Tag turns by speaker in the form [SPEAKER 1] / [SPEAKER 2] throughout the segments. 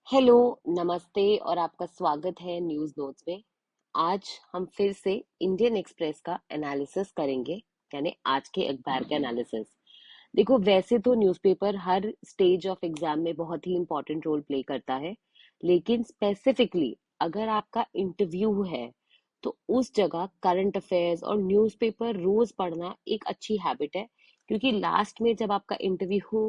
[SPEAKER 1] Hello, नमस्ते और आपका स्वागत है न्यूज़ नोट्स में। आज हम फिर से इंडियन एक्सप्रेस का एनालिसिस करेंगे, यानी आज के अखबार का एनालिसिस। देखो, वैसे तो newspaper her stage of exam में बहुत ही इंपॉर्टेंट रोल प्ले करता है, लेकिन स्पेसिफिकली अगर आपका इंटरव्यू है तो उस जगह करंट अफेयर्स और न्यूज़पेपर रोज पढ़ना एक अच्छी हैबिट है, क्योंकि लास्ट में जब आपका इंटरव्यू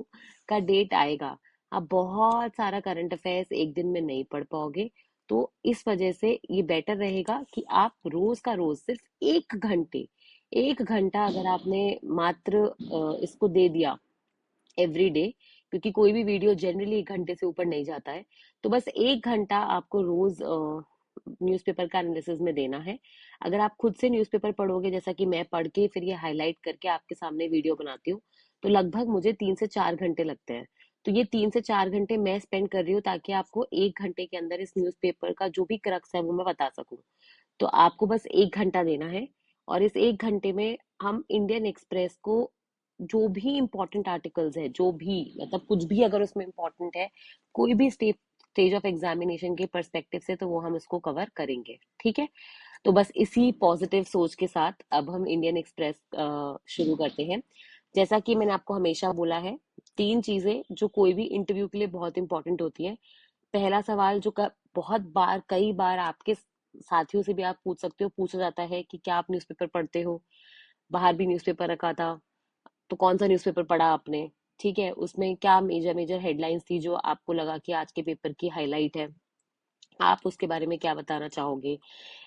[SPEAKER 1] का डेट आएगा, आप बहुत सारा करंट अफेयर्स एक दिन में नहीं पढ़ पाओगे। तो इस वजह से ये बेटर रहेगा कि आप रोज का रोज सिर्फ 1 घंटे, 1 घंटा अगर आपने मात्र इसको दे दिया एवरी डे, क्योंकि कोई भी वीडियो जनरली 1 घंटे से ऊपर नहीं जाता है, तो बस 1 घंटा आपको रोज न्यूज़पेपर का एनालिसिस में देना है। अगर आप खुद से न्यूज़पेपर पढ़ोगे, जैसा कि मैं पढ़ के फिर ये हाईलाइट करके आपके सामने वीडियो बनाती हूँ, तो लगभग मुझे 3 से 4 घंटे लगते हैं। तो ये 3 से 4 घंटे मैं स्पेंड कर रही हूँ ताकि आपको 1 घंटे के अंदर इस न्यूज़पेपर का जो भी क्रक्स है वो मैं बता सकूं। तो आपको बस 1 घंटा देना है, और इस 1 घंटे में हम इंडियन एक्सप्रेस को जो भी इम्पोर्टेंट आर्टिकल्स है, जो भी मतलब कुछ भी अगर उसमें इम्पोर्टेंट है, कोई भी स्टेज ऑफ एग्जामिनेशन के पर्सपेक्टिव से, तो वो हम इसको कवर करेंगे। ठीक है, तो बस इसी पॉजिटिव सोच के साथ अब हम इंडियन एक्सप्रेस शुरू करते हैं। जैसा कि मैंने आपको हमेशा बोला है, 3 चीजें जो कोई भी इंटरव्यू के लिए बहुत इंपॉर्टेंट होती हैं। पहला सवाल जो बहुत बार, कई बार आपके साथियों से भी आप पूछ सकते हो, पूछा जाता है कि क्या आप न्यूज़पेपर पढ़ते हो। बाहर भी न्यूज़पेपर रखा था, तो कौन सा न्यूज़पेपर पढ़ा आपने। ठीक है, उसमें क्या मेजर मेजर हेडलाइंस थी जो आपको लगा कि आज के पेपर की हाईलाइट है, आप उसके बारे में क्या बताना चाहोगे।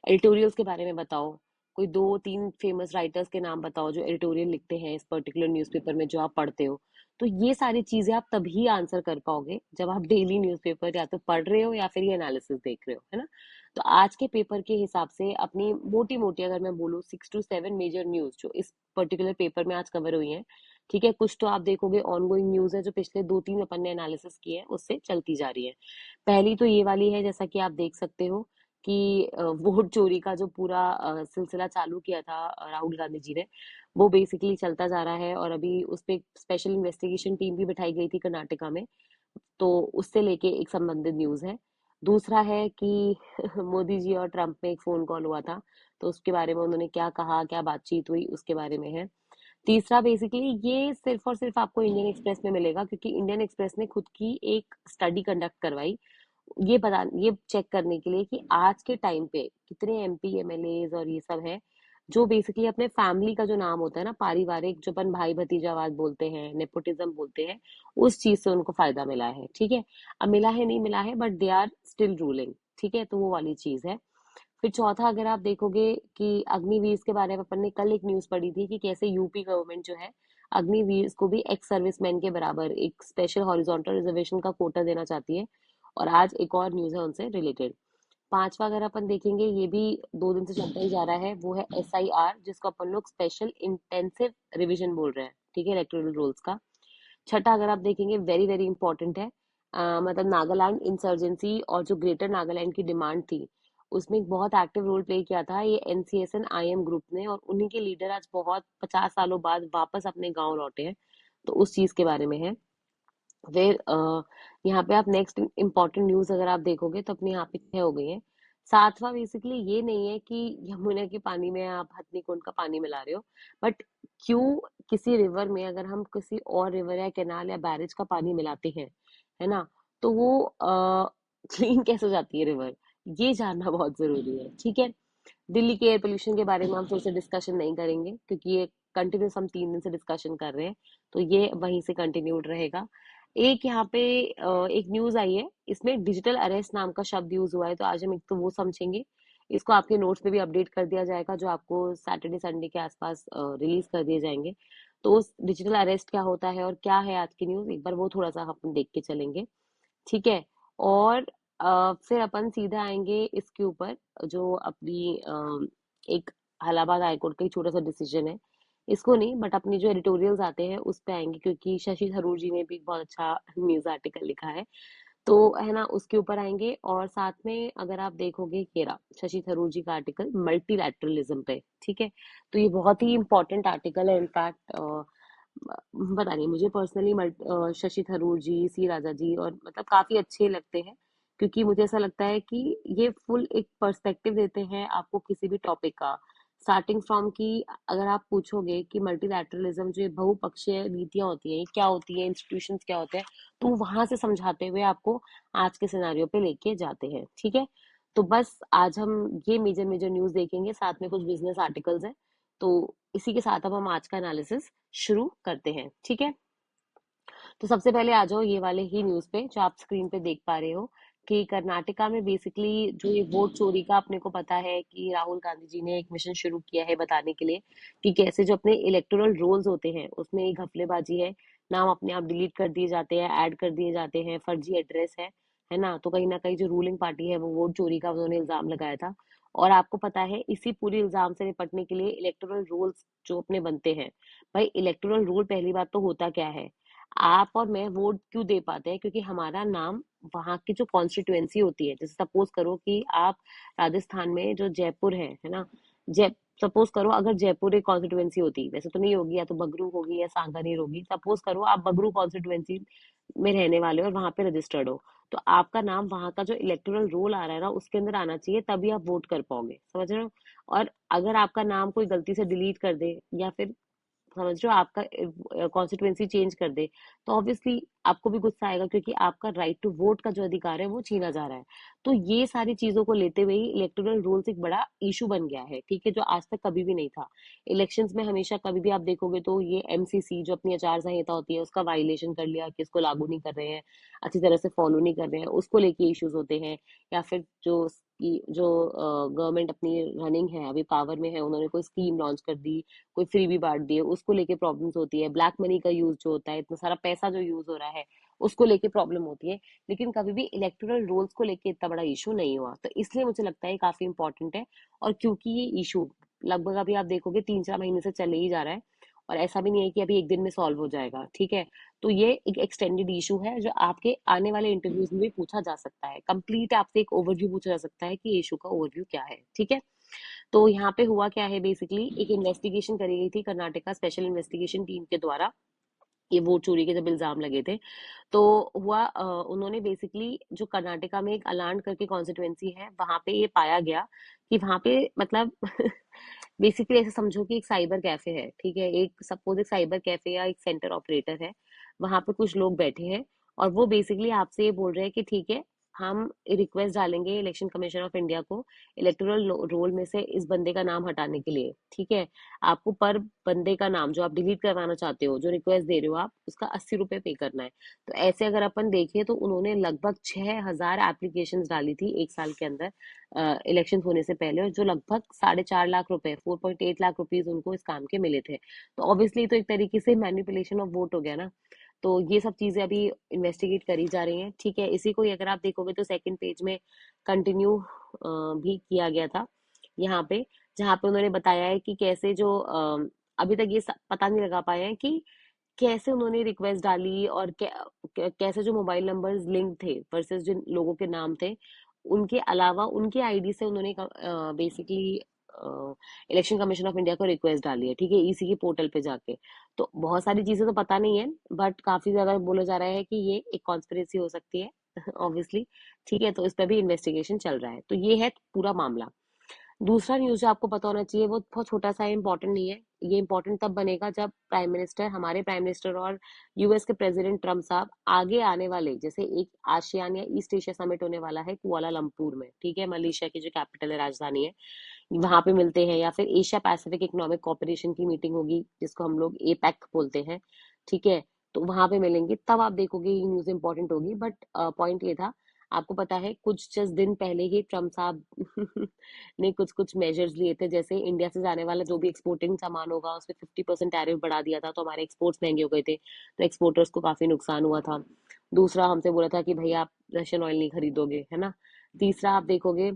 [SPEAKER 1] एडिटोरियल्स के बारे में बताओ, कोई 2-3 फेमस राइटर्स के नाम बताओ जो एडिटोरियल लिखते हैं इस पर्टिकुलर न्यूज़पेपर में जो आप पढ़ते हो। तो ये सारी चीजें आप तभी आंसर कर पाओगे जब आप डेली न्यूज़पेपर या तो पढ़ रहे हो या फिर ये एनालिसिस देख रहे हो, है ना। तो आज के पेपर के हिसाब से अपनी मोटी मोटी अगर मैं बोलूँ 6 to 7 मेजर न्यूज जो इस पर्टिकुलर पेपर में आज कवर हुई है। ठीक है, कुछ तो आप देखोगे ऑनगोइंग न्यूज है जो पिछले 2-3 अपन ने एनालिसिस किए हैं उससे चलती जा रही है। पहली तो ये वाली है, जैसा कि आप देख सकते हो कि वोट चोरी का जो पूरा सिलसिला चालू किया था राहुल गांधी जी ने, वो बेसिकली चलता जा रहा है, और अभी उस पे स्पेशल इन्वेस्टिगेशन टीम भी बिठाई गई थी कर्नाटका में। तो उससे लेके एक संबंधित न्यूज है। दूसरा है कि मोदी जी और ट्रम्प में एक फोन कॉल हुआ था, तो उसके बारे में उन्होंने क्या कहा, क्या बातचीत हुई, उसके बारे में है। तीसरा बेसिकली ये सिर्फ और सिर्फ आपको इंडियन एक्सप्रेस में मिलेगा, क्योंकि इंडियन एक्सप्रेस ने खुद की एक स्टडी कंडक्ट करवाई, ये चेक करने के लिए कि आज के टाइम पे कितने एमपी एमएलए और ये सब है जो बेसिकली अपने फैमिली का जो नाम होता है ना, पारिवारिक, जो अपन भाई भतीजावाद बोलते हैं, नेपोटिज्म बोलते हैं, उस चीज से उनको फायदा मिला है। ठीक है, अब मिला है नहीं मिला है, but they are still ruling. ठीक है, तो वो वाली चीज है। फिर चौथा, अगर आप देखोगे कि अग्निवीर के बारे में अपन ने कल एक न्यूज पढ़ी थी कि कैसे यूपी गवर्नमेंट जो है अग्निवीर को भी एक्स सर्विसमैन के बराबर एक स्पेशल हॉरिजॉन्टल रिजर्वेशन का कोटा देना चाहती है। और आज एक और न्यूज है उनसे रिलेटेड। पांचवा अगर अपन देखेंगे, ये भी 2 दिन से चलता ही जा रहा है, वो है SIR, जिसको अपन लोग स्पेशल इंटेंसिव रिवीजन बोल रहे हैं। ठीक है, इलेक्टोरल रोल्स का। छठा अगर आप देखेंगे, वेरी वेरी इंपॉर्टेंट है, मतलब नागालैंड इंसर्जेंसी और जो ग्रेटर नागालैंड की डिमांड थी, उसमें एक बहुत एक्टिव रोल प्ले किया था ये NCSN IM ग्रुप ने, और उन्हीं के लीडर आज बहुत 50 सालों बाद वापस अपने गांव लौटे हैं। तो उस चीज के बारे में है। फिर यहाँ पे आप नेक्स्ट इम्पोर्टेंट न्यूज अगर आप देखोगे तो अपनी यहाँ पे 6 हो गई है। सातवां बेसिकली ये नहीं है कि यमुना के पानी में आप हथनी कुंड का पानी मिला रहे हो, बट क्यों किसी रिवर में अगर हम किसी और रिवर या कैनाल या बैरेज का पानी मिलाते हैं, है ना, तो वो क्लीन कैसे हो जाती है रिवर, ये जानना बहुत जरूरी है। ठीक है, दिल्ली के एयर पोल्यूशन के बारे में हम फिर से डिस्कशन नहीं करेंगे, क्योंकि ये कंटिन्यूस हम 3 दिन से डिस्कशन कर रहे हैं, तो ये वहीं से कंटिन्यूड रहेगा। एक यहाँ पे एक न्यूज आई है, इसमें डिजिटल अरेस्ट नाम का शब्द यूज हुआ है, तो आज हम एक तो वो समझेंगे। इसको आपके नोट्स में भी अपडेट कर दिया जाएगा, जो आपको सैटरडे संडे के आसपास रिलीज कर दिए जाएंगे। तो उस डिजिटल अरेस्ट क्या होता है और क्या है आज की न्यूज, एक बार वो थोड़ा सा हम देख के चलेंगे। ठीक है, और फिर अपन सीधा आएंगे इसके ऊपर, जो अपनी एक इलाहाबाद हाईकोर्ट का एक छोटा सा डिसीजन है। इसको नहीं, बट अपनी जो एडिटोरियल्स आते हैं उस पे आएंगे, क्योंकि शशि थरूर जी ने भी बहुत अच्छा न्यूज आर्टिकल लिखा है, तो है ना, उसके ऊपर आएंगे। और साथ में अगर आप देखोगे, केरा शशि थरूर जी का आर्टिकल मल्टीलैटरलिज्म पे। ठीक है, तो ये बहुत ही इंपॉर्टेंट आर्टिकल है। इनफैक्ट पता नहीं, मुझे पर्सनली शशि थरूर जी, सी राजा जी और मतलब काफी अच्छे लगते हैं। क्योंकि मुझे ऐसा लगता है कि ये फुल एक पर्सपेक्टिव देते हैं आपको किसी भी टॉपिक का, स्टार्टिंग फ्रॉम कि अगर आप पूछोगे कि मल्टीलैटरलिज्म जो ये बहुपक्षीय नीतियां होती हैं ये क्या होती है, इंस्टीट्यूशंस क्या होते हैं, तो वहां से समझाते हुए आपको आज के सिनेरियो पे लेके जाते हैं। ठीक है, तो बस आज हम ये मेजर मेजर न्यूज देखेंगे, साथ में कुछ बिजनेस आर्टिकल्स हैं। तो इसी के साथ अब हम आज का एनालिसिस शुरू करते हैं। ठीक है, तो सबसे पहले आ जाओ ये वाले ही न्यूज पे जो आप स्क्रीन पे देख पा रहे हो कि कर्नाटका में बेसिकली जो ये वोट चोरी का अपने को पता है कि राहुल गांधी जी ने एक मिशन शुरू किया है बताने के लिए कि कैसे जो अपने इलेक्टोरल रोल्स होते हैं उसमें एक घपलेबाजी है, नाम अपने आप डिलीट कर दिए जाते हैं, ऐड कर दिए जाते हैं, फर्जी एड्रेस है ना। तो कहीं ना कहीं जो रूलिंग पार्टी है वो वोट चोरी का उन्होंने इल्जाम लगाया था। और आपको पता है इसी पूरी इल्जाम से निपटने के लिए इलेक्टोरल रूल्स जो अपने बनते हैं, भाई इलेक्टोरल रूल पहली बात तो होता क्या है, आप और मैं वोट क्यों दे पाते हैं, क्योंकि हमारा नाम वहां की जो कॉन्स्टिट्यूएंसी होती है, जैसे सपोज करो कि आप राजस्थान में जो जयपुर है ना, जय सपोज करो अगर जयपुर एक कॉन्स्टिट्यूएंसी होती, वैसे तो नहीं होगी, या तो बगरू होगी या सांगानेर होगी, सपोज करो आप बगरू कॉन्स्टिट्यूएंसी में रहने वाले हो और वहां पे रजिस्टर्ड हो, तो आपका नाम वहां का जो इलेक्टोरल रोल आ रहा है ना उसके अंदर आना चाहिए, तभी आप वोट कर पाओगे, समझ रहे हो। और अगर आपका नाम कोई गलती से डिलीट कर दे या फिर समझ रहे हो आपका कॉन्स्टिट्यूएंसी चेंज कर दे, तो ऑब्वियसली आपको भी गुस्सा आएगा, क्योंकि आपका राइट टू वोट का जो अधिकार है वो छीना जा रहा है। तो ये सारी चीजों को लेते हुए ही इलेक्टोरल रूल्स एक बड़ा इशू बन गया है, ठीक है, जो आज तक कभी भी नहीं था। इलेक्शंस में हमेशा कभी भी आप देखोगे तो ये एमसीसी जो अपनी आचार संहिता होती है उसका वायलेशन कर लिया कि इसको लागू नहीं कर रहे हैं, अच्छी तरह से फॉलो नहीं कर रहे हैं, उसको लेके इश्यूज होते हैं। या फिर जो गवर्नमेंट अपनी रनिंग है अभी पावर में है, उन्होंने कोई स्कीम लॉन्च कर दी, कोई फ्री भी बांट दिए, उसको लेके प्रॉब्लम्स होती है। ब्लैक मनी का यूज जो होता है, इतना सारा पैसा जो यूज हो रहा है, उसको लेके प्रॉब्लम होती है। लेकिन कभी भी इलेक्टोरल रोल्स को लेके इतना बड़ा इशू नहीं हुआ, तो इसलिए मुझे लगता है ये काफी इंपॉर्टेंट है। और क्योंकि ये इशू लगभग अभी आप देखोगे 3-4 महीने से चले ही जा रहा है, और ऐसा भी नहीं है कि अभी एक दिन में सॉल्व हो जाएगा, ठीक है। तो ये एक एक्सटेंडेड इशू है जो आपके आने वाले इंटरव्यूज में भी पूछा जा सकता है, कंप्लीट आपसे एक ओवरव्यू पूछा जा सकता है कि इशू का ओवरव्यू क्या है, ठीक है। तो यहाँ पे हुआ क्या है, बेसिकली एक इन्वेस्टिगेशन करी गई थी कर्नाटका स्पेशल इन्वेस्टिगेशन टीम के द्वारा, ये वोट चोरी के जब इल्जाम लगे थे। तो हुआ उन्होंने बेसिकली जो कर्नाटका में एक अलांड करके कॉन्स्टिट्यूएंसी है वहां पे ये पाया गया कि वहां पे मतलब बेसिकली ऐसे समझो कि एक साइबर कैफे है, ठीक है, एक सपोज एक साइबर कैफे या एक सेंटर ऑपरेटर है, वहां पे कुछ लोग बैठे हैं और वो बेसिकली आपसे ये बोल रहे हैं कि ठीक है, हम रिक्वेस्ट डालेंगे इलेक्शन कमीशन ऑफ इंडिया को इलेक्टोरल रोल में से इस बंदे का नाम हटाने के लिए, ठीक है। आपको पर बंदे का नाम जो आप डिलीट करवाना चाहते हो, जो रिक्वेस्ट दे रहे हो आप, उसका 80 रुपए पे करना है। तो ऐसे अगर अपन देखें तो उन्होंने लगभग 6,000 एप्लीकेशंस डाली थी एक साल के अंदर इलेक्शन होने से पहले, और जो लगभग 4.5 लाख रुपए 4.8 लाख रुपीज उनको इस काम के मिले थे। तो ऑब्वियसली तो एक तरीके से मैनिपुलेशन ऑफ वोट हो गया ना। तो ये सब चीजें अभी इन्वेस्टिगेट करी जा रही हैं, ठीक है। इसी को ही अगर आप देखोगे तो सेकंड पेज में कंटिन्यू भी किया गया था यहाँ पे, जहाँ पे उन्होंने बताया है कि कैसे जो अभी तक ये पता नहीं लगा पाए हैं कि कैसे उन्होंने रिक्वेस्ट डाली और कैसे जो मोबाइल नंबर्स लिंक थे वर्सेस जिन लोगों के नाम थे, उनके अलावा उनके आईडी से उन्होंने basically election commission of India को रिक्वेस्ट डाली है, ठीक है, ईसी के पोर्टल पे जाके। तो बहुत सारी चीजें तो पता नहीं है, बट काफी ज्यादा बोला जा रहा है कि ये एक कॉन्स्पिरेसी हो सकती है ऑब्वियसली, ठीक है। तो इस पर भी इन्वेस्टिगेशन चल रहा है। तो ये है पूरा मामला। दूसरा न्यूज जो आपको पता होना चाहिए, वो बहुत छोटा सा है, इंपॉर्टेंट नहीं है। ये इंपॉर्टेंट तब बनेगा जब हमारे प्राइम मिनिस्टर और यूएस के प्रेसिडेंट ट्रम्प साहब आगे आने वाले, जैसे एक आसियान या ईस्ट एशिया समिट होने वाला है कुआलालंपुर में, ठीक है, मलेशिया की जो कैपिटल है, राजधानी है, वहां पे मिलते हैं, या फिर एशिया पैसिफिक इकोनॉमिक कॉपरेशन की मीटिंग होगी जिसको हम लोग एपैक बोलते हैं, ठीक है। तो वहां पे मिलेंगे, तब आप देखोगे ये न्यूज इंपॉर्टेंट होगी। बट पॉइंट ये था, आपको पता है कुछ जस्ट दिन पहले ही ट्रम्प साहब ने कुछ कुछ मेजर्स लिए थे, जैसे इंडिया से जाने वाला जो भी एक्सपोर्टिंग सामान होगा उस पर 50% टैरिफ बढ़ा दिया था, तो हमारे एक्सपोर्ट्स महंगे हो गए थे, तो एक्सपोर्टर्स को काफी नुकसान हुआ था। दूसरा हमसे बोला था कि भाई आप रशियन ऑयल नहीं खरीदोगे, है ना। तीसरा आप देखोगे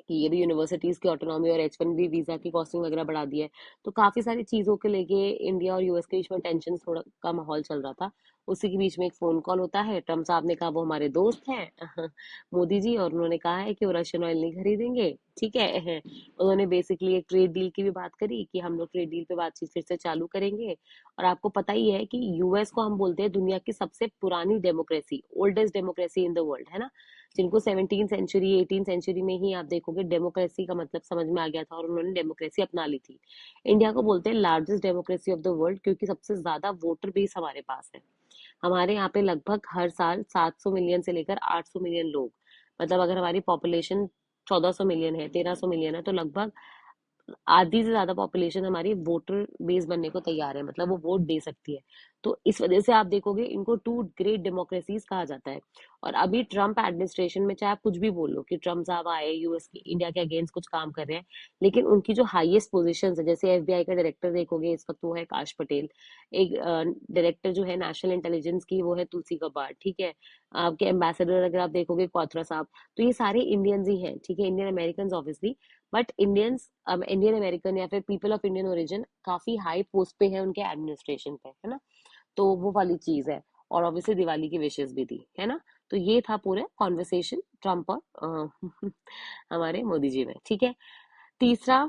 [SPEAKER 1] कि ये भी यूनिवर्सिटीज की ऑटोनॉमी और H1B वीजा की कॉस्टिंग वगैरह बढ़ा दी है। तो काफी सारी चीजों के लेके इंडिया और यूएस के बीच में टेंशन थोड़ा का माहौल चल रहा था। उसी के बीच में एक फोन कॉल होता है, ट्रम्प साहब ने कहा वो हमारे दोस्त हैं मोदी जी, और उन्होंने कहा है कि वो रशियन ऑयल नहीं खरीदेंगे, ठीक है उन्होंने बेसिकली एक ट्रेड डील की भी बात करी कि हम लोग ट्रेड डील पे बातचीत फिर से चालू करेंगे। और आपको पता ही है कि यूएस को हम बोलते हैं दुनिया की सबसे पुरानी democracy, oldest democracy in the world, है ना। जिनको 17th सेंचुरी 18th सेंचुरी में ही आप देखोगे डेमोक्रेसी का मतलब समझ में आ गया था और उन्होंने डेमोक्रेसी अपना ली थी। इंडिया को बोलते हैं largest democracy of the world, क्योंकि सबसे ज्यादा वोटर बेस हमारे पास है। हमारे यहाँ पे लगभग हर साल 700 मिलियन से लेकर 800 मिलियन लोग, मतलब अगर हमारी पॉपुलेशन 1400 मिलियन है, 1300 मिलियन है, तो लगभग आधी से ज्यादा पॉपुलेशन हमारी वोटर बेस बनने को तैयार है, मतलब वो वोट दे सकती है। तो इस वजह से आप देखोगे इनको टू ग्रेट डेमोक्रेसीज कहा जाता है। और अभी ट्रम्प एडमिनिस्ट्रेशन में चाहे आप कुछ भी बोल लो कि ट्रम्प साहब आए यूएस की इंडिया के अगेंस्ट कुछ काम कर रहे हैं, लेकिन उनकी जो हाईएस्ट पोजीशन है, जैसे एफबीआई का डायरेक्टर देखोगे इस वक्त वो है काश पटेल, एक डायरेक्टर जो है नेशनल इंटेलिजेंस की वो है तुलसी गबार्ड, ठीक है। आपके एम्बेसडर अगर आप देखोगे क्वात्रा साहब, तो ये सारे इंडियंस ही हैं, ठीक है, Indian American obviously. But Indians, Indian American या फिर पीपल ऑफ इंडियन ओरिजिन काफी हाई पोस्ट पे है उनके एडमिनिस्ट्रेशन पे, है ना। तो वो वाली चीज है। और ऑब्वियसली दिवाली की विशेष भी दी, है ना। तो ये था पूरे कॉन्वर्सेशन ट्रम्प और हमारे मोदी जी में, ठीक है। तीसरा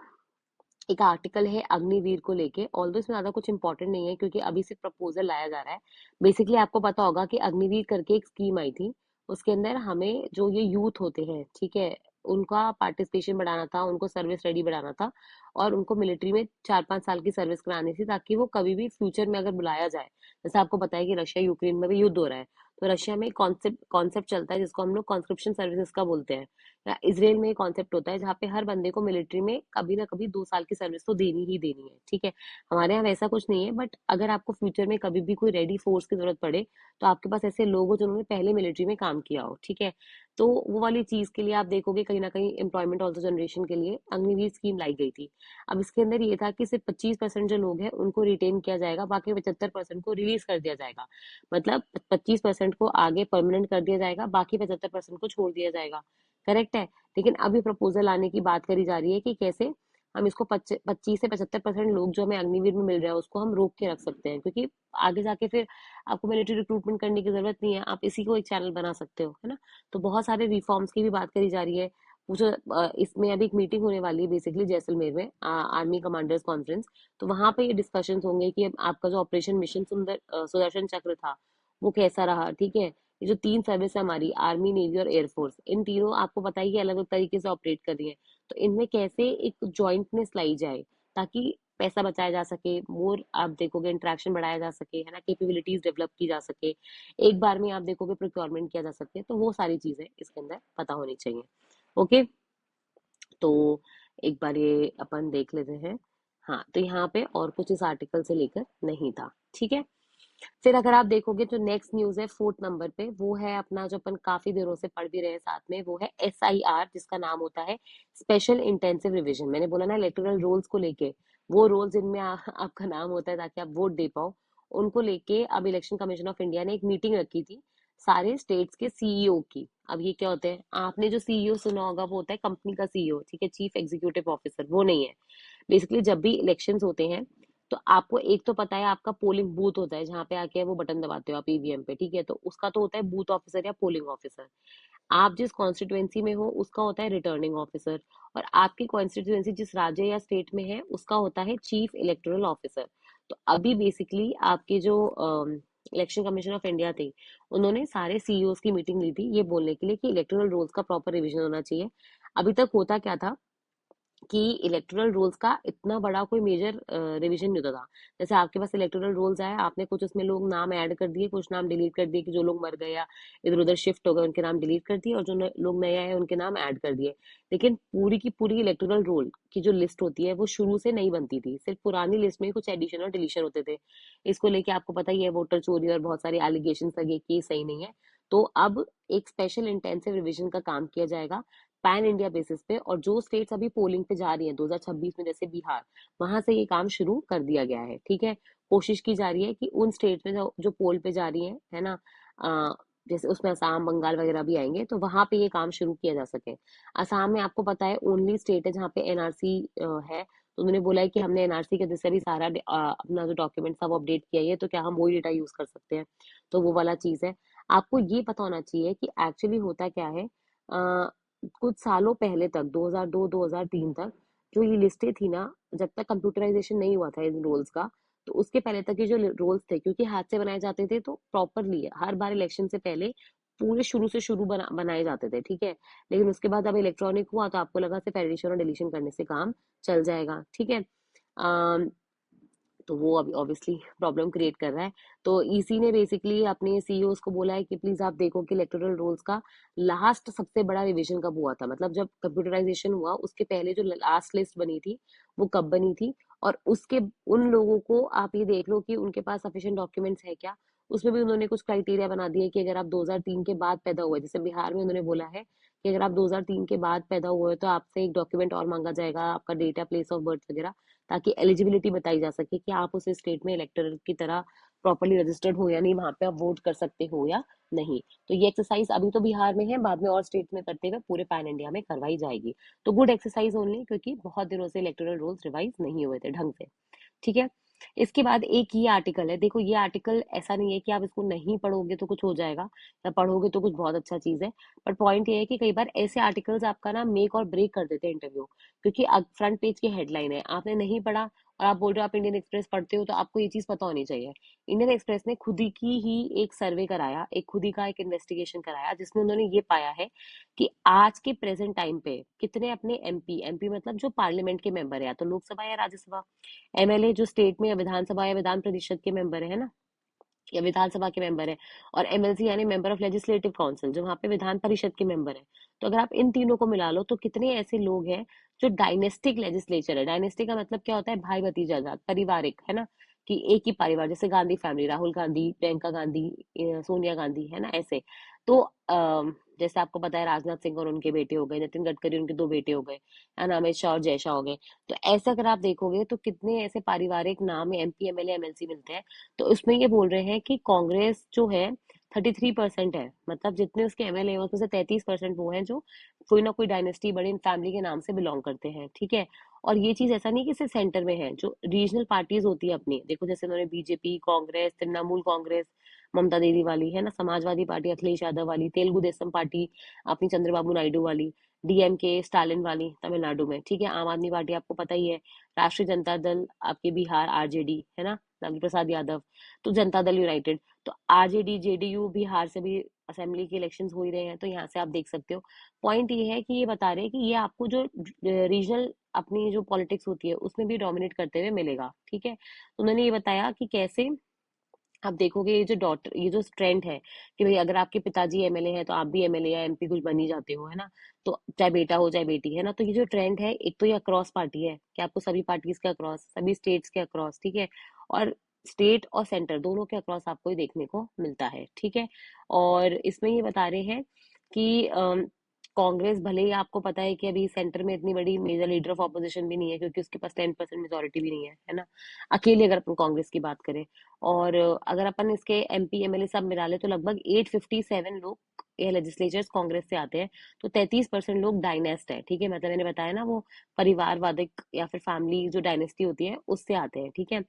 [SPEAKER 1] एक आर्टिकल है अग्निवीर को लेके, ऑल्दो इसमें ज्यादा कुछ इंपॉर्टेंट नहीं है क्योंकि अभी सिर्फ प्रपोजल लाया जा रहा है। बेसिकली आपको पता होगा कि अग्निवीर करके एक स्कीम आई थी, उसके अंदर हमें जो ये यूथ होते हैं, ठीक है, उनका पार्टिसिपेशन बढ़ाना था, उनको सर्विस रेडी बढ़ाना था और उनको मिलिट्री में 4-5 साल की सर्विस करानी थी, ताकि वो कभी भी फ्यूचर में अगर बुलाया जाए, जैसे आपको पता है कि रशिया यूक्रेन में भी युद्ध हो रहा है, तो रशिया में कॉन्सेप्ट कॉन्सेप्ट चलता है जिसको हम लोग कॉन्स्क्रिप्शन सर्विसेज का बोलते हैं, या इसराइल में कॉन्सेप्ट होता है जहाँ पे हर बंदे को मिलिट्री में कभी ना कभी 2 साल की सर्विस तो देनी ही देनी है, ठीक है। हमारे यहाँ वैसा कुछ नहीं है, बट अगर आपको फ्यूचर में कभी भी कोई रेडी फोर्स की जरूरत पड़े, तो आपके पास ऐसे लोग हो जिन्होंने पहले मिलिट्री में काम किया हो, ठीक है। तो वो वाली चीज के लिए आप देखोगे कहीं ना कहीं एम्प्लॉयमेंट ऑल्सो जनरेशन के लिए अग्निवीर स्कीम लाई गई थी। अब इसके अंदर ये था कि सिर्फ 25% जो लोग हैं उनको रिटेन किया जाएगा, बाकी 75% को रिलीज कर दिया जाएगा। मतलब 25% को आगे परमानेंट कर दिया जाएगा, बाकी 75% को छोड़ दिया जाएगा। करेक्ट है। लेकिन अभी प्रपोजल आने की बात करी जा रही है कि कैसे हम इसको 25 से 75% लोग जो हमें अग्निवीर में मिल रहा है उसको हम रोक के रख सकते हैं, क्योंकि आगे जाके फिर आपको मिलिट्री रिक्रूटमेंट करने की जरूरत नहीं है, आप इसी को एक चैनल बना सकते हो, है ना। तो बहुत सारे रिफॉर्म्स की भी बात करी जा रही है। वो जो इसमें अभी एक मीटिंग होने वाली है बेसिकली जैसलमेर में, आर्मी कमांडर्स कॉन्फ्रेंस। तो वहां पे ये डिस्कशन होंगे कि अब आपका जो ऑपरेशन मिशन सुदर्शन चक्र था वो कैसा रहा, ठीक है। ये जो 3 सर्विस है हमारी, आर्मी नेवी और एयरफोर्स, इन तीनों आपको पता ही कि अलग अलग तरीके से ऑपरेट कर रही है। तो इनमें कैसे एक जॉइंटनेस लाई जाए ताकि पैसा बचाया जा सके, मोर आप देखोगे इंटरेक्शन बढ़ाया जा सके, है ना, कैपेबिलिटीज डेवलप की जा सके, एक बार में आप देखोगे प्रोक्योरमेंट किया जा सके, तो वो सारी चीजें इसके अंदर पता होनी चाहिए। ओके। तो एक बार ये अपन देख लेते हैं। हाँ, तो यहाँ पे और कुछ इस आर्टिकल से लेकर नहीं था, ठीक है। फिर अगर आप देखोगे जो नेक्स्ट न्यूज है 4th नंबर पे, वो है अपना जो अपन काफी दिनों से पढ़ भी रहे हैं साथ में, वो है SIR, जिसका नाम होता है स्पेशल इंटेंसिव रिवीजन। मैंने बोला ना इलेक्टोरल रोल्स को लेके, वो रोल्स जिनमें आपका नाम होता है ताकि आप वोट दे पाओ, उनको लेके अब इलेक्शन कमीशन ऑफ इंडिया ने एक मीटिंग रखी थी सारे स्टेट्स के सीईओ की। अब ये क्या होते हैं, आपने जो सीईओ सुना होगा वो होता है कंपनी का सीईओ, ठीक है, चीफ एग्जीक्यूटिव ऑफिसर, वो नहीं है। बेसिकली जब भी इलेक्शंस होते हैं तो आपको एक तो पता है आपका पोलिंग बूथ होता है जहाँ पे आके वो बटन दबाते हो आप ईवीएम पे, ठीक है, तो उसका तो होता है बूथ ऑफिसर या पोलिंग ऑफिसर। आप जिस कॉन्स्टिट्यूएंसी में हो उसका होता है रिटर्निंग ऑफिसर। और आपकी कॉन्स्टिट्यूएंसी जिस राज्य या स्टेट में है उसका होता है चीफ इलेक्टोरल ऑफिसर। तो अभी बेसिकली आपके जो इलेक्शन कमीशन ऑफ इंडिया थे, उन्होंने सारे सीईओ की मीटिंग ली थी ये बोलने के लिए कि इलेक्टोरल रोल्स का प्रॉपर रिविजन होना चाहिए। अभी तक होता क्या था कि इलेक्टोरल रोल्स का इतना बड़ा कोई मेजर रिवीजन नहीं होता था। जैसे आपके पास इलेक्टोरल रोल्स आए, आपने कुछ उसमें लोग नाम ऐड कर दिए, कुछ नाम डिलीट कर दिए कि जो लोग मर गए या इधर उधर शिफ्ट हो गए उनके नाम डिलीट कर दिए, और जो लोग नए आए उनके नाम ऐड कर दिए। लेकिन पूरी की पूरी इलेक्टोरल रोल की जो लिस्ट होती है वो शुरू से नहीं बनती थी, सिर्फ पुरानी लिस्ट में ही कुछ एडिशन और डिलीशन होते थे। इसको लेके आपको पता ही है वोटर चोरी और बहुत सारे एलिगेशन लगे कि ये सही नहीं है। तो अब एक स्पेशल इंटेंसिव रिवीजन का काम किया जाएगा पैन इंडिया बेसिस पे, और जो स्टेट्स अभी पोलिंग पे जा रही हैं 2026 में, जैसे बिहार, वहां से ये काम शुरू कर दिया गया है, ठीक है। कोशिश की जा रही है कि उन स्टेट्स में जो पोल पे जा रही हैं, है ना, जैसे उसमें असम बंगाल वगैरह भी आएंगे, तो वहां पे ये काम शुरू किया जा सके। असम में आपको पता है ओनली स्टेट है जहाँ पे एनआरसी है, तो उन्होंने बोला है कि हमने एनआरसी के जैसे भी सारा अपना जो डॉक्यूमेंट सब अपडेट किया है, तो क्या हम वही डेटा यूज कर सकते हैं। तो वो वाला चीज है। आपको ये पता होना चाहिए कि एक्चुअली होता क्या है। कुछ सालों पहले तक 2002-2003 तक जो ये लिस्टें थी ना, जब तक कंप्यूटराइजेशन नहीं हुआ था इन रोल्स का, तो उसके पहले तक ये जो रोल्स थे क्योंकि हाथ से बनाए जाते थे, तो प्रॉपरली हर बार इलेक्शन से पहले पूरे शुरू से शुरू बनाए जाते थे, ठीक है। लेकिन उसके बाद अब इलेक्ट्रॉनिक हुआ तो आपको लगा सिर्फ एडिशन और डिलीशन करने से काम चल जाएगा, ठीक है। तो वो अभी ऑब्वियसली प्रॉब्लम क्रिएट कर रहा है। तो ईसी ने बेसिकली अपने सीईओज को बोला है कि प्लीज आप देखो कि इलेक्टोरल रोल्स का लास्ट सबसे बड़ा रिवीजन कब हुआ था, मतलब जब कंप्यूटराइजेशन हुआ उसके पहले जो लास्ट लिस्ट बनी थी वो कब बनी थी, और उसके उन लोगों को आप ये देख लो कि उनके पास सफिशिएंट डॉक्यूमेंट्स है क्या। उसमें भी उन्होंने कुछ क्राइटेरिया बना दिए कि अगर आप 2003 के बाद पैदा हुए, जैसे बिहार में उन्होंने बोला है कि अगर आप 2003 के बाद पैदा हुए तो आपसे एक डॉक्यूमेंट और मांगा जाएगा, आपका डेटा, प्लेस ऑफ बर्थ वगैरह, ताकि एलिजिबिलिटी बताई जा सके कि आप उस स्टेट में इलेक्टर की तरह प्रॉपरली रजिस्टर्ड हो या नहीं, वहां पे आप वोट कर सकते हो या नहीं। तो ये एक्सरसाइज अभी तो बिहार में है, बाद में और स्टेट में करते हुए पूरे पैन इंडिया में करवाई जाएगी। तो गुड एक्सरसाइज ओनली, क्योंकि बहुत दिनों से इलेक्टोरल रूल्स रिवाइज नहीं हुए थे ढंग से, ठीक है। इसके बाद एक ये आर्टिकल है, देखो ये आर्टिकल ऐसा नहीं है कि आप इसको नहीं पढ़ोगे तो कुछ हो जाएगा, या पढ़ोगे तो कुछ बहुत अच्छा चीज है। पर पॉइंट ये है कि कई बार ऐसे आर्टिकल्स आपका ना मेक और ब्रेक कर देते हैं इंटरव्यू, क्योंकि फ्रंट पेज की हेडलाइन है, आपने नहीं पढ़ा और आप बोल रहे हो आप इंडियन एक्सप्रेस पढ़ते हो, तो आपको ये चीज पता होनी चाहिए। इंडियन एक्सप्रेस ने खुद ही की ही एक सर्वे कराया, एक खुद ही का एक इन्वेस्टिगेशन कराया, जिसमें उन्होंने ये पाया है कि आज के प्रेजेंट टाइम पे कितने अपने एमपी, एमपी मतलब जो पार्लियामेंट के मेंबर है, या तो लोकसभा या राज्यसभा, एमएलए जो स्टेट में या विधानसभा या विधान परिषद के मेंबर है ना, या विधानसभा के मेंबर है, और एमएलसी यानी मेंबर ऑफ लेजिस्लेटिव काउंसिल जो वहां पे विधान परिषद के मेंबर है। तो अगर आप इन तीनों को मिला लो तो कितने ऐसे लोग हैं जो डायनेस्टिक लेजिस्लेचर है। डायनेस्टिक का मतलब क्या होता है, भाई भतीजा जात, पारिवारिक, है ना, कि एक ही परिवार, जैसे गांधी फैमिली, राहुल गांधी, प्रियंका गांधी, सोनिया गांधी, है ना, ऐसे। तो जैसे आपको पता है राजनाथ सिंह और उनके बेटे हो गए, नितिन गडकरी उनके दो बेटे हो गए, है ना, अमित शाह और जय शाह हो गए। तो ऐसा अगर आप देखोगे तो कितने ऐसे पारिवारिक नाम एमपी, एमएलए, एमएलसी मिलते हैं। तो उसमें ये बोल रहे हैं कि कांग्रेस जो है 33% है, मतलब जितने उसके एमएलए हैं उसमें से 33% वो हैं जो कोई ना कोई डायनेस्टी, बड़ी फैमिली के नाम से बिलोंग करते हैं, ठीक है। और ये चीज ऐसा नहीं कि सिर्फ सेंटर में है, जो रीजनल पार्टीज होती है अपनी, देखो जैसे उन्होंने बीजेपी, कांग्रेस, तृणमूल कांग्रेस, ममता दीदी वाली, है ना, समाजवादी पार्टी अखिलेश यादव वाली, तेलुगु देशम पार्टी अपनी चंद्रबाबू नायडू वाली, डीएमके स्टालिन वाली तमिलनाडु में, ठीक है, आम आदमी पार्टी आपको पता ही है, राष्ट्रीय जनता दल आपके बिहार, आरजेडी, है ना, लालू प्रसाद यादव, तो जनता दल यूनाइटेड। तो आरजेडी, जेडीयू बिहार से भी असेंबली के इलेक्शंस हो ही रहे हैं, तो यहाँ से आप देख सकते हो। पॉइंट ये है कि ये बता रहे हैं कि ये आपको जो रीजनल अपनी जो पॉलिटिक्स होती है उसमें भी डोमिनेट करते हुए मिलेगा, ठीक है। तो उन्होंने ये बताया कि कैसे आप देखोगे ये जो डॉटर, ये जो ट्रेंड है कि भाई अगर आपके पिताजी एमएलए हैं तो आप भी एमएलए या एमपी कुछ बन ही जाते हो, है ना, तो चाहे बेटा हो चाहे बेटी, है ना। तो ये जो ट्रेंड है, एक तो ये अक्रॉस पार्टी है कि आपको सभी पार्टीज के अक्रॉस, सभी स्टेट्स के अक्रॉस, ठीक है, और स्टेट और सेंटर दोनों के अक्रॉस आपको ये देखने को मिलता है, ठीक है। और इसमें ये बता रहे हैं कि कांग्रेस भले ही आपको पता है कि अभी सेंटर में इतनी बड़ी मेजर लीडर ऑफ ऑपोजिशन भी नहीं है, क्योंकि उसके पास 10% मेजोरिटी भी नहीं है ना, अकेले अगर अपन कांग्रेस की बात करें। और अगर अपन इसके एमपी, एमएलए सब मिला ले तो लगभग 857 लोग ये लेजिस्लेचर्स कांग्रेस से आते हैं। तो 33% लोग डायनेस्ट है, ठीक है, मतलब मैंने बताया ना वो परिवारवादिक या फिर फैमिली जो डायनेस्टी होती है उससे आते हैं, ठीक है।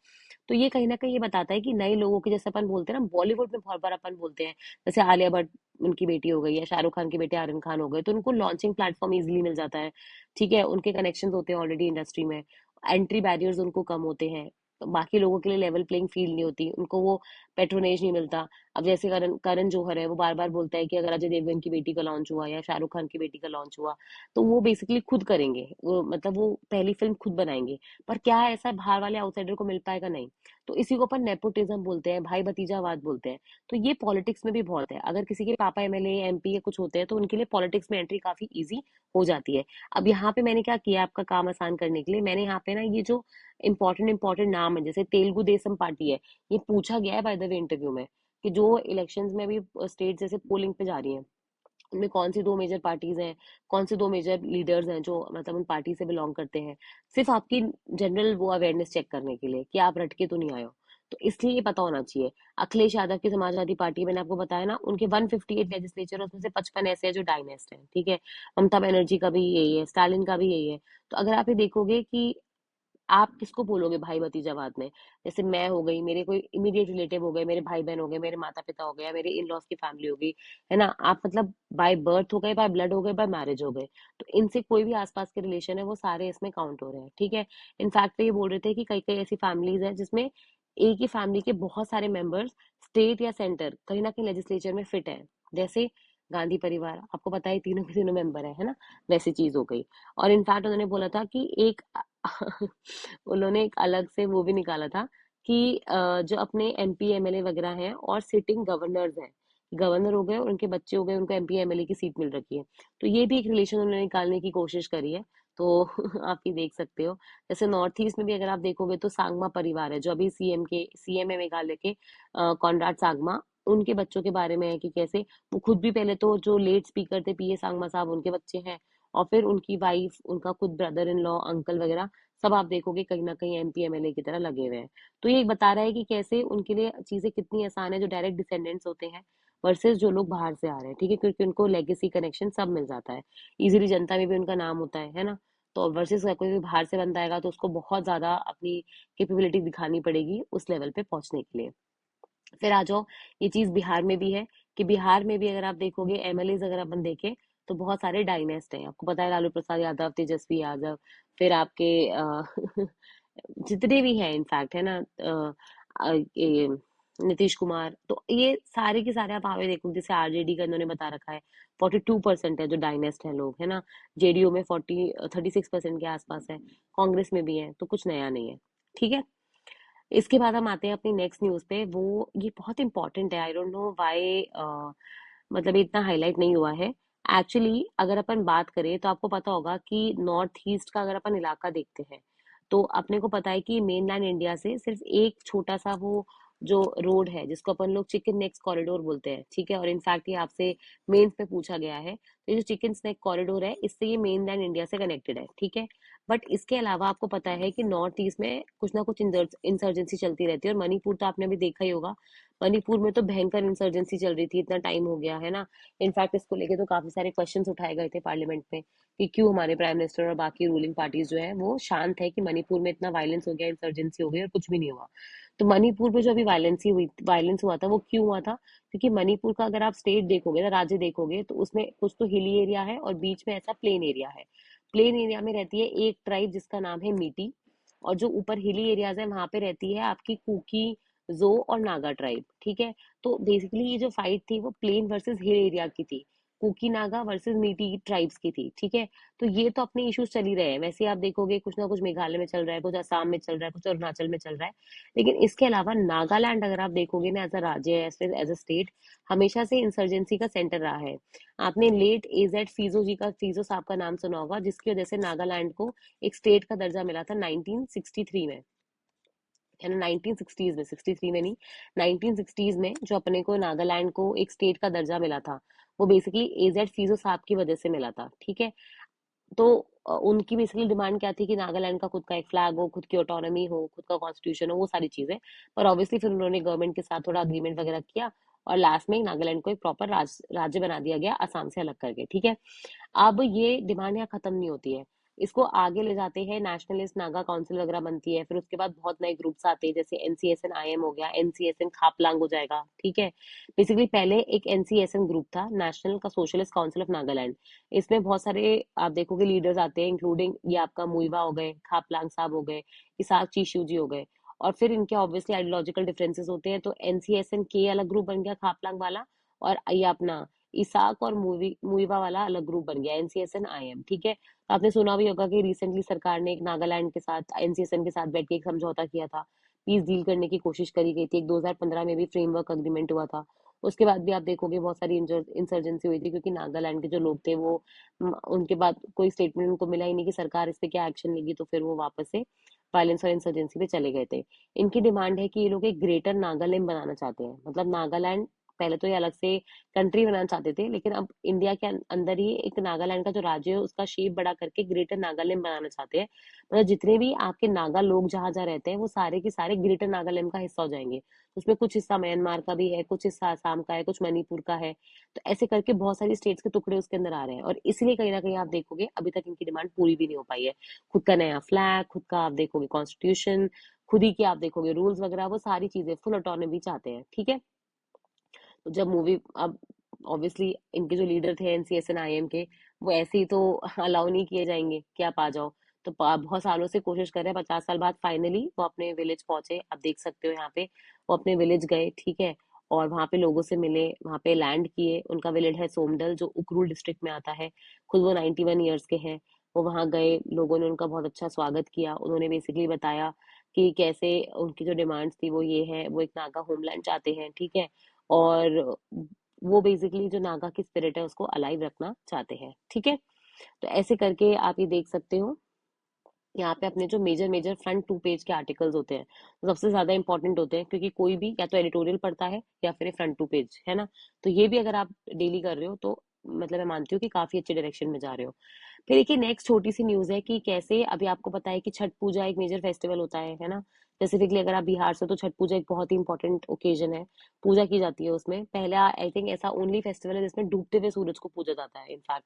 [SPEAKER 1] तो ये कहीं ना कहीं ये बताता है कि नए लोगों के, जैसे अपन बोलते हैं ना बॉलीवुड में बहुत बार अपन बोलते हैं, जैसे आलिया भट्ट उनकी बेटी हो गई, या शाहरुख खान के बेटे आर्यन खान हो गए, तो उनको लॉन्चिंग प्लेटफॉर्म इजिली मिल जाता है, ठीक है, उनके कनेक्शन होते हैं ऑलरेडी इंडस्ट्री में, एंट्री बैरियर्स उनको कम होते हैं, तो बाकी लोगों के लिए लेवल प्लेइंग फील्ड नहीं होती, उनको वो पेट्रोनेज नहीं मिलता। अब जैसे करण करण जौहर है, वो बार बार बोलता है कि अगर अजय देवगन की बेटी का लॉन्च हुआ या शाहरुख खान की बेटी का लॉन्च हुआ तो वो बेसिकली खुद करेंगे, वो मतलब वो पहली फिल्म खुद बनाएंगे। पर क्या है, ऐसा बाहर वाले आउटसाइडर को मिल पाएगा? नहीं। तो इसी को अपन नेपोटिज्म बोलते हैं, भाई भतीजावाद बोलते हैं। तो ये पॉलिटिक्स में भी बहुत है, अगर किसी के पापा एमएलए, एमपी या कुछ होते हैं तो उनके लिए पॉलिटिक्स में एंट्री काफी इजी हो जाती है। अब यहाँ पे मैंने क्या किया आपका काम आसान करने के लिए, मैंने यहाँ पे ना ये जो इंपॉर्टेंट इंपॉर्टेंट नाम है, जैसे तेलुगु देशम पार्टी है, ये पूछा गया है बाय द वे इंटरव्यू में, कि जो इलेक्शंस में भी स्टेट जैसे पोलिंग पे जा रही हैं उनमें कौन सी दो मेजर पार्टीज हैं, कौन से दो मेजर लीडर्स हैं जो मतलब उन पार्टी से बिलोंग करते हैं, सिर्फ आपकी जनरल वो अवेयरनेस चेक करने के लिए कि आप रटके तो नहीं आए हो। तो इसलिए ये पता होना चाहिए। अखिलेश यादव की समाजवादी पार्टी, मैंने आपको बताया ना, उनके 158 लेजिस्लेचर, उसमें से 55 ऐसे हैं जो डाइनेस्ट हैं, ठीक है। ममता बनर्जी का भी यही है, स्टालिन का भी यही है। तो अगर आप ये देखोगे कि आप किसको बोलोगे भाई भतीजावाद में, जैसे मैं हो गई, मेरे कोई इमीडिएट रिलेटिव हो गए, मेरे भाई बहन हो गए, मेरे माता पिता हो गए, मेरे इन लॉज की फैमिली हो गई, है ना, आप मतलब बाय बर्थ हो गए, बाय ब्लड हो गए, बाय मैरिज हो गए, तो इनसे कोई भी आसपास के रिलेशन है वो सारे इसमें काउंट हो रहे हैं, ठीक है। इनफैक्ट ये बोल रहे थे कि कई कई ऐसी फैमिलीज हैं जिसमें एक ही फैमिली के बहुत सारे मेंबर्स स्टेट या सेंटर कहीं ना कहीं लेजिस्लेचर में फिट है, जैसे गांधी परिवार, आपको पता है तीनों के तीनों मेंबर है ना, वैसी चीज हो गई। और इनफैक्ट उन्होंने बोला था कि एक उन्होंने एक अलग से वो भी निकाला था कि जो अपने एमपी एमएलए वगैरह हैं और सिटिंग गवर्नर्स हैं, गवर्नर हो गए और उनके बच्चे हो गए, उनको एमपी एमएलए की सीट मिल रखी है। तो ये भी एक रिलेशन उन्होंने निकालने की कोशिश करी है। तो आप ये देख सकते हो। जैसे नॉर्थ ईस्ट में भी अगर आप देखोगे तो सांगमा परिवार है, जो अभी सीएम है मेघालय के, कॉनराड सांगमा। उनके बच्चों के बारे में है कि कैसे वो खुद भी, पहले तो जो लेट स्पीकर थे पीए सांगमा साहब, उनके बच्चे हैं। और फिर उनकी वाइफ, उनका खुद ब्रदर इन लॉ, अंकल वगैरह, सब आप देखोगे कहीं ना कहीं एमपी एमएलए की तरह लगे हुए हैं। तो ये बता रहा है कि कैसे उनके लिए चीजें कितनी आसान है, जो डायरेक्ट डिसेंडेंट्स होते हैं वर्सेस जो लोग बाहर से आ रहे हैं, ठीक है, क्योंकि उनको लेगेसी कनेक्शन सब मिल जाता है इजीली, जनता में भी उनका नाम होता है ना। तो वर्सेस कोई भी बाहर से बंदा आएगा तो उसको बहुत ज्यादा अपनी कैपेबिलिटी दिखानी पड़ेगी उस लेवल पे पहुंचने के लिए। फिर आ जाओ, ये चीज बिहार में भी है कि बिहार में भी अगर आप देखोगे एमएलए अगर अपन देखें तो बहुत सारे डायनेस्ट हैं। आपको पता है लालू प्रसाद यादव, तेजस्वी यादव, फिर आपके जितने भी हैं इनफैक्ट, है ना, ये नीतीश कुमार, तो ये सारे के सारे आप आगे देखो, जैसे आरजेडी का इन्होंने बता रखा है 42% है जो डायनेस्ट है लोग, है ना। जेडीयू में 36% के आसपास है। कांग्रेस में भी है, तो कुछ नया नहीं है, ठीक है। इसके बाद हम आते हैं अपनी नेक्स्ट न्यूज पे। वो ये बहुत इंपॉर्टेंट है, आई डोंट नो व्हाई, मतलब ये इतना हाईलाइट नहीं हुआ है। एक्चुअली अगर अपन बात करें तो आपको पता होगा कि नॉर्थ ईस्ट का अगर अपन इलाका देखते हैं तो अपने को पता है कि मेनलैंड इंडिया से सिर्फ एक छोटा सा वो जो रोड है, जिसको अपन लोग चिकन नेक्स कॉरिडोर बोलते हैं, ठीक है। और इनफैक्ट ये आपसे मेंस में पूछा गया है, तो ये जो चिकन स्नेक कॉरिडोर है इससे ये मेनलैंड इंडिया से कनेक्टेड है, ठीक है। बट इसके अलावा आपको पता है कि नॉर्थ ईस्ट में कुछ ना कुछ इंसर्जेंसी चलती रहती है। और मणिपुर तो आपने अभी देखा ही होगा, मणिपुर में तो भयंकर इंसर्जेंसी चल रही थी, इतना टाइम हो गया है ना। इनफैक्ट इसको लेके तो काफी सारे क्वेश्चंस उठाए गए थे पार्लियामेंट में कि क्यों हमारे प्राइम मिनिस्टर और बाकी रूलिंग पार्टीज जो है वो शांत है कि मणिपुर में इतना वायलेंस हो गया, इंसर्जेंसी हो गई और कुछ भी नहीं हुआ। तो मणिपुर में जो अभी वायलेंस हुआ था वो क्यों हुआ था? क्योंकि मणिपुर का अगर आप स्टेट देखोगे ना, राज्य देखोगे, तो उसमें कुछ तो हिली एरिया है और बीच में ऐसा प्लेन एरिया है। प्लेन एरिया में रहती है एक ट्राइब जिसका नाम है मीटी, और जो ऊपर हिली एरियाज है वहां पे रहती है आपकी कुकी, जो और नागा ट्राइब, ठीक है। तो बेसिकली ये जो फाइट थी वो प्लेन वर्सेस हिल एरिया की थी, कुकी नागा वर्सेस मीटी ट्राइब्स की थी, ठीक है। तो ये तो अपने इश्यूज चल ही रहे हैं, वैसे आप देखोगे कुछ ना कुछ मेघालय में चल रहा है, कुछ असम में चल रहा है, कुछ अरुणाचल में चल रहा है। लेकिन इसके अलावा नागालैंड अगर आप देखोगे ना, एज अ राज्य, एज अ स्टेट, हमेशा से इंसर्जेंसी का सेंटर रहा है। आपने लेट एजेड फीजो साहब का नाम सुना होगा, जिसकी वजह से नागालैंड को एक स्टेट का दर्जा मिला था 1963 में, है ना। 1960s में, 63 में नहीं, 1960s में जो अपने को नागालैंड को एक स्टेट का दर्जा मिला था, वो बेसिकली एजेड फीजो साहब की वजह से मिला था, ठीक है। तो उनकी बेसिकली डिमांड क्या थी कि नागालैंड का खुद का एक फ्लैग हो, खुद की ऑटोनॉमी हो, खुद का कॉन्स्टिट्यूशन हो, वो सारी चीजें। पर ऑब्वियसली फिर उन्होंने गवर्नमेंट के साथ थोड़ा अग्रीमेंट वगैरह किया और लास्ट में नागालैंड को एक प्रॉपर राज्य बना दिया गया, असम से अलग करके, ठीक है। अब ये डिमांड यहाँ खत्म नहीं होती है, इसको आगे ले जाते हैं, नेशनलिस्ट नागा काउंसिल वगैरह बनती है, फिर उसके बाद बहुत नए ग्रुप्स आते हैं, जैसे एनसीएसएन आईएम हो गया, एनसीएसएन खापलांग हो जाएगा, ठीक है। बेसिकली पहले एक एनसीएसएन ग्रुप था, नेशनल का सोशलिस्ट काउंसिल ऑफ नागालैंड। इसमें बहुत सारे आप देखोगे लीडर्स आते हैं, इंक्लूडिंग ये आपका मुइवा हो गए, खापलांग साहब हो गए, इसाक चीशू जी हो गए। और फिर इनके ऑब्वियसली आइडियोलॉजिकल डिफरेंसेस होते हैं, तो एनसीएसएन के अलग ग्रुप बन गया खापलांग वाला, और ये अपना इसाक और मुइवा वाला अलग ग्रुप बन गया, एनसीएसएन आईएम, ठीक है। तो आपने सुना भी होगा कि रिसेंटली सरकार ने एक नागालैंड के साथ, एनसीएसएन के साथ बैठ के एक समझौता किया था, पीस डील करने की कोशिश करी गई थी, एक 2015 में भी फ्रेमवर्क अग्रीमेंट हुआ था। उसके बाद भी आप देखोगे बहुत सारी इंसर्जेंसी हुई थी, क्योंकि नागालैंड के जो लोग थे वो उनके बाद कोई स्टेटमेंट उनको मिला ही नहीं कि सरकार इस पे क्या एक्शन लेगी, तो फिर वो वापस से वायलेंस और इंसर्जेंसी पे चले गए थे। इनकी डिमांड है कि ये लोग एक ग्रेटर नागालैंड बनाना चाहते हैं, मतलब नागालैंड, पहले तो ये अलग से कंट्री बनाना चाहते थे, लेकिन अब इंडिया के अंदर ही एक नागालैंड का जो राज्य है उसका शेप बड़ा करके ग्रेटर नागालैंड बनाना चाहते हैं। मतलब जितने भी आपके नागा लोग जहां जहां रहते हैं वो सारे के सारे ग्रेटर नागालैंड का हिस्सा हो जाएंगे। उसमें कुछ हिस्सा म्यांमार का भी है, कुछ हिस्सा असम का है, कुछ मणिपुर का है। तो ऐसे करके बहुत सारी स्टेट्स के टुकड़े उसके अंदर आ रहे हैं, और इसलिए कहीं ना कहीं आप देखोगे अभी तक इनकी डिमांड पूरी भी नहीं हो पाई है। खुद का नया फ्लैग, खुद का आप देखोगे कॉन्स्टिट्यूशन, खुद ही के आप देखोगे रूल्स वगैरह, वो सारी चीजें फुल ऑटोनॉमी चाहते हैं, ठीक है। तो जब मूवी अब ऑब्वियसली इनके जो लीडर थे एनसीएसएन आईएम के, वो ऐसे ही तो अलाउ नहीं किए जाएंगे कि आप आ जाओ। तो बहुत सालों से कोशिश कर रहे हैं, 50 साल बाद फाइनली वो अपने विलेज पहुंचे, आप देख सकते हो यहाँ पे, वो अपने विलेज गए, ठीक है। और वहाँ पे लोगों से मिले, वहाँ पे लैंड किए। उनका विलेज है सोमडल, जो उखरूल डिस्ट्रिक्ट में आता है। खुद वो 91 ईयर्स के हैं। वो वहाँ गए, लोगों ने उनका बहुत अच्छा स्वागत किया। उन्होंने बेसिकली बताया कि कैसे उनकी जो डिमांड्स थी वो ये है, वो एक नागा होमलैंड चाहते हैं, ठीक है। और वो बेसिकली जो नागा की स्पिरिट है उसको अलाइव रखना चाहते हैं, ठीक है। तो ऐसे करके आप ये देख सकते हो। यहाँ पे अपने जो मेजर मेजर फ्रंट 2 पेज के आर्टिकल्स होते हैं वो सबसे ज्यादा इंपॉर्टेंट होते हैं, क्योंकि कोई भी या तो एडिटोरियल पढ़ता है या फिर फ्रंट 2 पेज, है ना। तो ये भी अगर आप डेली कर रहे हो तो मतलब मैं मानती हूँ कि काफी अच्छे डायरेक्शन में जा रहे हो। फिर देखिए नेक्स्ट छोटी सी न्यूज है कि कैसे अभी आपको पता है कि छठ पूजा एक मेजर फेस्टिवल होता है ना। स्पेसिफिकली अगर आप बिहार से हो तो छठ पूजा एक बहुत ही इंपॉर्टेंट ओकेजन है। पूजा की जाती है उसमें। पहला आई थिंक ऐसा ओनली फेस्टिवल है जिसमें डूबते हुए सूरज को पूजा जाता है इनफैक्ट।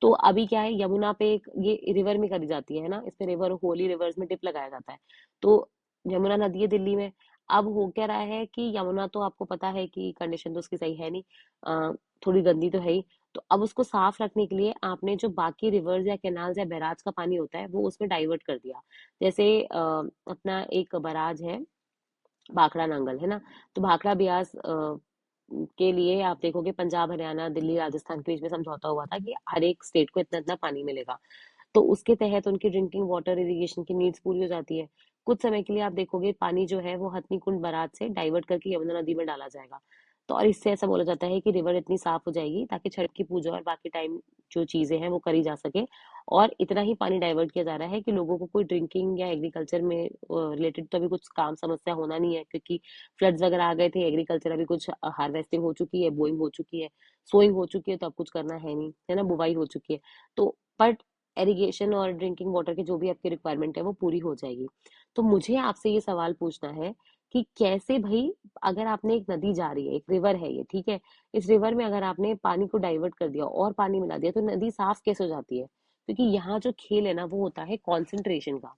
[SPEAKER 1] तो अभी क्या है, यमुना पे एक ये रिवर में करी जाती है ना, इसमें रिवर होली रिवर्स में डिप लगाया जाता है। तो यमुना नदी है दिल्ली में। अब हो क्या रहा है कि यमुना तो आपको पता है कि कंडीशन तो उसकी सही है नहीं, थोड़ी गंदी तो है ही। तो अब उसको साफ रखने के लिए आपने जो बाकी रिवर्स या कैनाल्स या बैराज का पानी होता है वो उसमें डाइवर्ट कर दिया। जैसे अपना एक बैराज है भाखड़ा नांगल, है ना। तो भाखड़ा ब्यास के लिए आप देखोगे पंजाब हरियाणा दिल्ली राजस्थान के बीच में समझौता हुआ था कि हर एक स्टेट को इतना इतना पानी मिलेगा। तो उसके तहत उनकी ड्रिंकिंग वाटर इरिगेशन की नीड्स पूरी हो जाती है। कुछ समय के लिए आप देखोगे पानी जो है वो हथनी कुंड बराज से डाइवर्ट करके यमुना नदी में डाला जाएगा। तो और इससे ऐसा बोला जाता है कि रिवर इतनी साफ हो जाएगी ताकि छठ की पूजा और बाकी टाइम जो चीजें हैं वो करी जा सके। और इतना ही पानी डाइवर्ट किया जा रहा है कि लोगों को कोई ड्रिंकिंग या एग्रीकल्चर में रिलेटेड तो अभी कुछ काम समस्या होना नहीं है, क्योंकि फ्लड्स वगैरह आ गए थे। एग्रीकल्चर अभी कुछ हार्वेस्टिंग हो चुकी है, बोइंग हो चुकी है, सोइंग हो चुकी है, तो अब कुछ करना है नहीं, है ना, बुवाई हो चुकी है। तो बट एरीगेशन और ड्रिंकिंग वाटर की जो भी आपकी रिक्वायरमेंट है वो पूरी हो जाएगी। तो मुझे आपसे ये सवाल पूछना है कि कैसे भाई, अगर आपने एक नदी जा रही है, एक रिवर है ये, ठीक है। इस रिवर में अगर आपने पानी को डाइवर्ट कर दिया और पानी मिला दिया तो नदी साफ कैसे हो जाती है? क्योंकि यहाँ जो खेल है ना वो होता है कॉन्सेंट्रेशन का,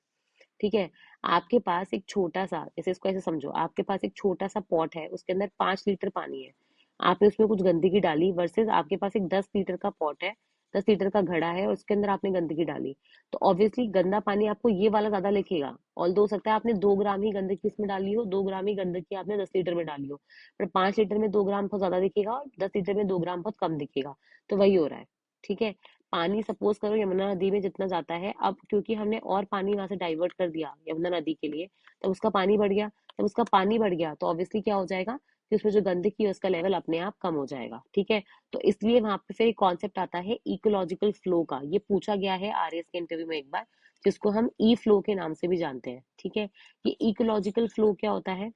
[SPEAKER 1] ठीक है। आपके पास एक छोटा सा, जैसे इसको ऐसे समझो, आपके पास एक छोटा सा पॉट है, उसके अंदर 5 लीटर पानी है। आपने उसमें कुछ गंदगी डाली वर्सेस आपके पास एक 10 लीटर का पॉट है, 10 लीटर का घड़ा है और उसके अंदर आपने गंदगी डाली। तो ऑब्वियसली गंदा पानी आपको ये वाला ज्यादा लिखेगा। ऑल हो सकता है आपने 2 ग्राम ही गंदगी इसमें डाली हो, 2 ग्राम ही गंदगी आपने 10 लीटर में डाली हो, पर 5 लीटर में 2 ग्राम बहुत ज्यादा दिखेगा और 10 लीटर में 2 ग्राम बहुत कम दिखेगा। तो वही हो रहा है, ठीक है। पानी सपोज करो यमुना नदी में जितना जाता है, अब क्योंकि हमने और पानी वहां से डाइवर्ट कर दिया यमुना नदी के लिए, तब उसका पानी बढ़ गया। जब उसका पानी बढ़ गया तो ऑब्वियसली क्या हो जाएगा कि उसमें जो गंदगी है उसका लेवल अपने आप कम हो जाएगा, ठीक है। तो इसलिए वहां पे फिर एक कॉन्सेप्ट आता है इकोलॉजिकल फ्लो का। ये पूछा गया है आरएस के इंटरव्यू में एक बार, जिसको हम ई फ्लो के नाम से भी जानते हैं, ठीक है। ये इकोलॉजिकल फ्लो क्या होता है?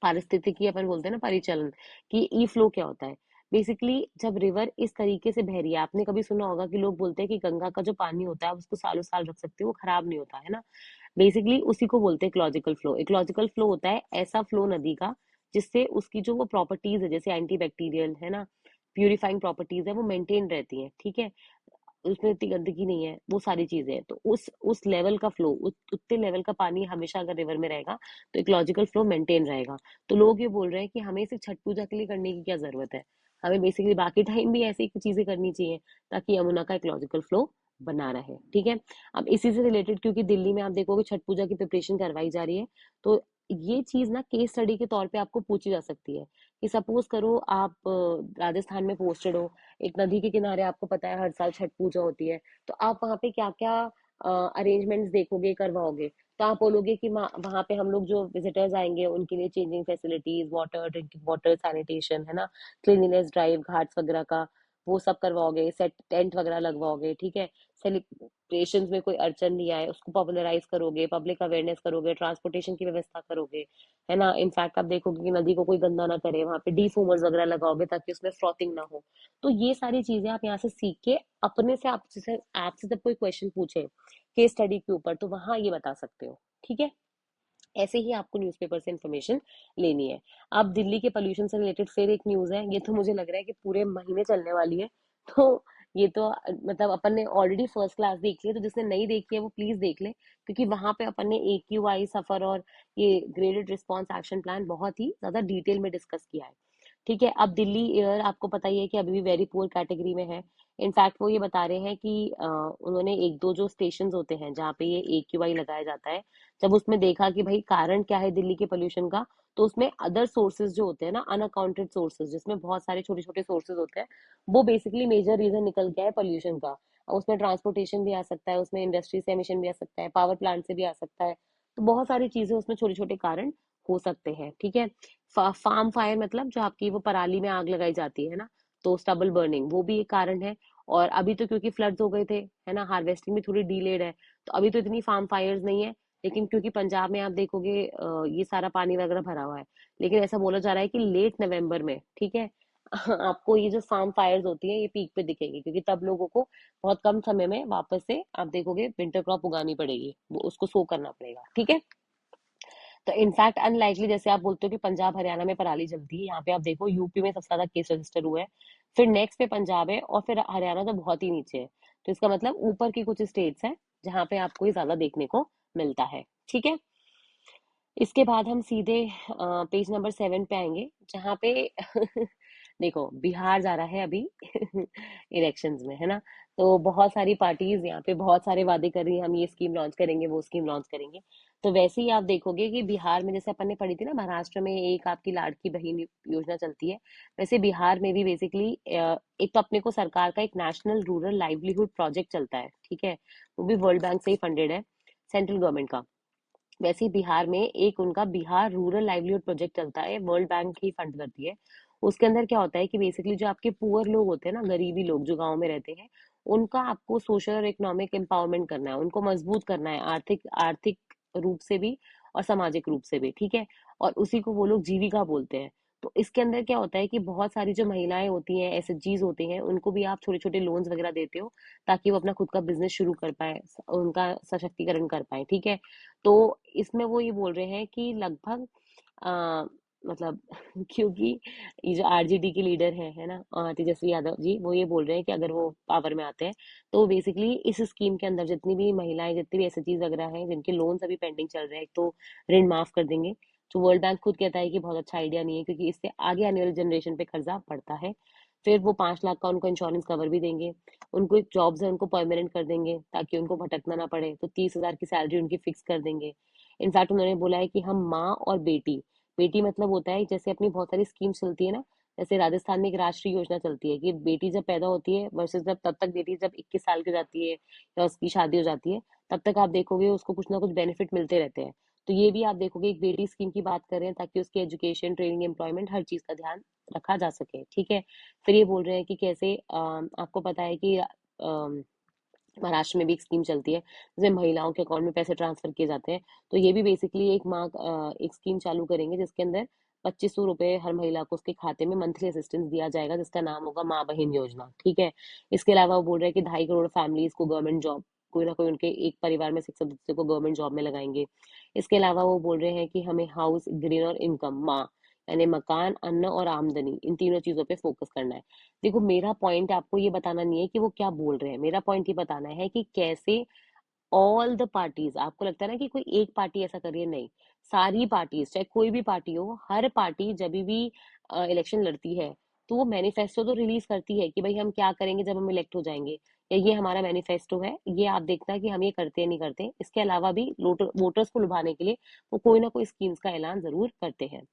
[SPEAKER 1] पारिस्थितिकी अपन बोलते हैं ना, परिचलन, कि ई फ्लो क्या होता है। बेसिकली जब रिवर इस तरीके से बह रही है, आपने कभी सुना होगा कि लोग बोलते हैं कि गंगा का जो पानी होता है आप उसको सालों साल रख सकते हो, वो खराब नहीं होता, है ना। बेसिकली उसी को बोलते हैं इकोलॉजिकल फ्लो। इकोलॉजिकल फ्लो होता है ऐसा फ्लो नदी का जिससे उसकी जो वो प्रॉपर्टीज है, जैसे एंटी बैक्टीरियल, है ना, प्यूरिफाइंग प्रॉपर्टीज है, वो मेंटेन रहती है, ठीक है। उसमें इतनी गंदगी नहीं है, वो सारी चीजें हैं। तो उस लेवल का फ्लो, उतने लेवल का पानी हमेशा अगर रिवर में रहेगा तो इकोलॉजिकल फ्लो मेंटेन रहेगा। तो लोग ये बोल रहे हैं कि हमें सिर्फ छठ पूजा के लिए करने की क्या जरूरत है, हमें बेसिकली बाकी टाइम भी ऐसी चीजें करनी चाहिए ताकि यमुना का इकोलॉजिकल फ्लो बना रहे, ठीक है। अब इसी से रिलेटेड, क्योंकि दिल्ली में आप देखोगे छठ पूजा की प्रिपरेशन करवाई जा रही है, तो ये चीज ना केस स्टडी के तौर पे आपको पूछी जा सकती है कि सपोज करो आप राजस्थान में पोस्टेड हो, एक नदी के किनारे आपको पता है हर साल छठ पूजा होती है, तो आप वहाँ पे क्या क्या अरेंजमेंट्स देखोगे, करवाओगे? तो आप बोलोगे कि वहाँ पे हम लोग जो विजिटर्स आएंगे उनके लिए changing facilities, water, drinking water, sanitation, है ना, क्लीनिनेस ड्राइव, घाट्स वगैरह का वो सब करवाओगे, सेट टेंट वगैरह लगवाओगे, ठीक है। सेलिब्रेशन में कोई अड़चन नहीं आए उसको पॉपुलराइज करोगे, पब्लिक अवेयरनेस करोगे, ट्रांसपोर्टेशन की व्यवस्था करोगे, है ना। इनफैक्ट आप देखोगे कि नदी को कोई गंदा ना करे, वहां पे डीफोमर्स वगैरह लगाओगे ताकि उसमें फ्रॉथिंग ना हो। तो ये सारी चीजें आप यहाँ से सीख के अपने से, आपसे जब कोई क्वेश्चन पूछे केस स्टडी के ऊपर तो वहां ये बता सकते हो, ठीक है। ऐसे ही आपको न्यूज़पेपर से इंफॉर्मेशन लेनी है। अब दिल्ली के पोल्यूशन से रिलेटेड फिर एक न्यूज़ है, ये तो मुझे लग रहा है कि पूरे महीने चलने वाली है। तो ये तो मतलब अपन ने ऑलरेडी फर्स्ट क्लास देख लिया, तो जिसने नहीं देखी है वो प्लीज देख ले, क्योंकि वहां पे अपन ने AQI सफर और ये ग्रेडेड रिस्पांस एक्शन प्लान बहुत ही ज्यादा डिटेल में डिस्कस किया है, ठीक है। अब दिल्ली एयर आपको पता ही है कि अभी भी वेरी पुअर कैटेगरी में है। इनफैक्ट वो ये बता रहे हैं कि उन्होंने एक दो जो स्टेशन होते हैं जहाँ पे ये AQI लगाया जाता है, जब उसमें देखा कि भाई कारण क्या है दिल्ली के पोल्यूशन का, तो उसमें अदर सोर्सेज जो होते हैं ना, अनअकाउंटेड सोर्सेज, जिसमें बहुत सारे छोटे छोटे सोर्सेज होते हैं, वो बेसिकली मेजर रीजन निकल गया है पोल्यूशन का। उसमें ट्रांसपोर्टेशन भी आ सकता है, उसमें इंडस्ट्री से एमिशन भी आ सकता है, पावर प्लांट से भी आ सकता है। तो बहुत सारी चीजें उसमें छोटे छोटे कारण हो सकते हैं। ठीक है। फार्म फायर मतलब जो आपकी वो पराली में आग लगाई जाती है ना, तो स्टबल बर्निंग वो भी एक कारण है। और अभी तो क्योंकि फ्लड्स हो गए थे, है ना, हार्वेस्टिंग भी थोड़ी डीलेड है, तो अभी तो इतनी फार्म फायर्स नहीं है। लेकिन क्योंकि पंजाब में आप देखोगे ये सारा पानी वगैरह भरा हुआ है, लेकिन ऐसा बोला जा रहा है कि लेट नवंबर में, ठीक है, आपको ये जो फार्म फायर्स होती है ये पीक पे दिखेगी, क्योंकि तब लोगों को बहुत कम समय में वापस से आप देखोगे विंटर क्रॉप उगानी पड़ेगी, वो उसको सो करना पड़ेगा। ठीक है। तो इनफैक्ट अनलाइकली, जैसे आप बोलते हो कि पंजाब हरियाणा में पराली जलती है, यहाँ पे आप देखो यूपी में सबसे ज्यादा केस रजिस्टर हुए हैं, फिर नेक्स्ट पे पंजाब है, और फिर हरियाणा तो बहुत ही नीचे है। तो इसका मतलब ऊपर की कुछ स्टेट्स हैं जहाँ पे आपको ये ज्यादा देखने को मिलता है। ठीक है। इसके बाद हम सीधे पेज नंबर 7 पे आएंगे, जहाँ पे देखो बिहार जा रहा है अभी इलेक्शंस में, है ना। तो बहुत सारी पार्टीज यहाँ पे बहुत सारे वादे कर रही है, हम ये स्कीम लॉन्च करेंगे, वो स्कीम लॉन्च करेंगे। तो वैसे ही आप देखोगे कि बिहार में, जैसे अपन ने पढ़ी थी ना, महाराष्ट्र में एक आपकी लाड़की बहन योजना चलती है, वैसे बिहार में भी बेसिकली एक तो अपने को सरकार का एक नेशनल रूरल लाइवलीहुड प्रोजेक्ट चलता है। ठीक है। वो भी वर्ल्ड बैंक से ही फंडेड है, सेंट्रल गवर्नमेंट का। वैसे ही बिहार में एक उनका बिहार रूरल लाइवलीहुड प्रोजेक्ट चलता है, वर्ल्ड बैंक ही फंड करती है। उसके अंदर क्या होता है कि बेसिकली जो आपके पुअर लोग होते हैं ना, गरीबी लोग जो गांव में रहते हैं, उनका आपको सोशल और इकोनॉमिक एम्पावरमेंट करना है, उनको मजबूत करना है, आर्थिक आर्थिक रूप से भी और सामाजिक रूप से भी। ठीक है। और उसी को वो लोग जीविका बोलते हैं। तो इसके अंदर क्या होता है कि बहुत सारी जो महिलाएं होती हैं, SHGs होते हैं, उनको भी आप छोटे छोटे लोन्स वगैरह देते हो, ताकि वो अपना खुद का बिजनेस शुरू कर पाए, उनका सशक्तिकरण कर पाए। ठीक है। तो इसमें वो ये बोल रहे हैं कि लगभग आ, मतलब क्योंकि ये जो RJD के लीडर हैं, है ना, तेजस्वी यादव जी, वो ये बोल रहे हैं कि अगर वो पावर में आते हैं तो बेसिकली इस स्कीम के अंदर जितनी भी महिलाएं, जितनी भी SHGs वगैरह हैं जिनके लोन्स अभी पेंडिंग चल रहे हैं, तो ऋण माफ कर देंगे। जो वर्ल्ड बैंक खुद कहता है कि बहुत अच्छा आइडिया नहीं है, क्योंकि इससे आगे आने वाली जनरेशन पे कर्जा पड़ता है। फिर वो 5 लाख का उनको इंश्योरेंस कवर भी देंगे। उनको एक जॉब्स है उनको परमानेंट कर देंगे, ताकि उनको भटकना ना पड़े, तो 30,000 की सैलरी उनकी फिक्स कर देंगे। इनफैक्ट उन्होंने बोला है कि हम माँ और बेटी, बेटी मतलब होता है जैसे अपनी बहुत सारी स्कीम्स चलती है ना, जैसे राजस्थान में एक राष्ट्रीय योजना चलती है कि बेटी जब पैदा होती है वर्सेस जब, तब तक बेटी जब 21 साल की हो जाती है या उसकी शादी हो जाती है, तब तक आप देखोगे उसको कुछ ना कुछ बेनिफिट मिलते रहते हैं। तो ये भी आप देखोगे एक बेटी स्कीम की बात कर रहे हैं, ताकि उसकी एजुकेशन, ट्रेनिंग, एम्प्लॉयमेंट, हर चीज का ध्यान रखा जा सके। ठीक है। फिर ये बोल रहे हैं कि कैसे आपको पता है कि महाराष्ट्र में भी एक स्कीम चलती है जिसमें महिलाओं के अकाउंट में पैसे ट्रांसफर किए जाते हैं। तो ये भी बेसिकली एक स्कीम चालू करेंगे, जिसके अंदर 2500 रुपए हर महिला को उसके खाते में मंथली असिस्टेंस दिया जाएगा, जिसका नाम होगा माँ बहन योजना। ठीक है। इसके अलावा वो बोल रहे हैं कि 2.5 करोड़ फैमिलीज को गवर्नमेंट जॉब, कोई ना कोई उनके एक परिवार में से एक सदस्य को गवर्नमेंट जॉब में लगाएंगे। इसके अलावा वो बोल रहे हैं कि हमें हाउस, ग्रीन और इनकम, माँ यानी मकान, अन्न और आमदनी, इन तीनों चीजों पे फोकस करना है। देखो मेरा पॉइंट आपको ये बताना नहीं है कि वो क्या बोल रहे हैं, मेरा पॉइंट ये बताना है कि कैसे ऑल द पार्टीज, आपको लगता है ना कि कोई एक पार्टी ऐसा कर रही है, नहीं, सारी पार्टीज, चाहे कोई भी पार्टी हो, हर पार्टी जब भी इलेक्शन लड़ती है, तो वो मैनिफेस्टो तो रिलीज करती है कि भाई हम क्या करेंगे जब हम इलेक्ट हो जाएंगे, या ये हमारा मैनिफेस्टो है, ये आप देखना कि हम ये करते हैं नहीं करते। इसके अलावा भी वोटर्स को लुभाने के लिए वो कोई ना कोई स्कीम्स का ऐलान जरूर करते हैं।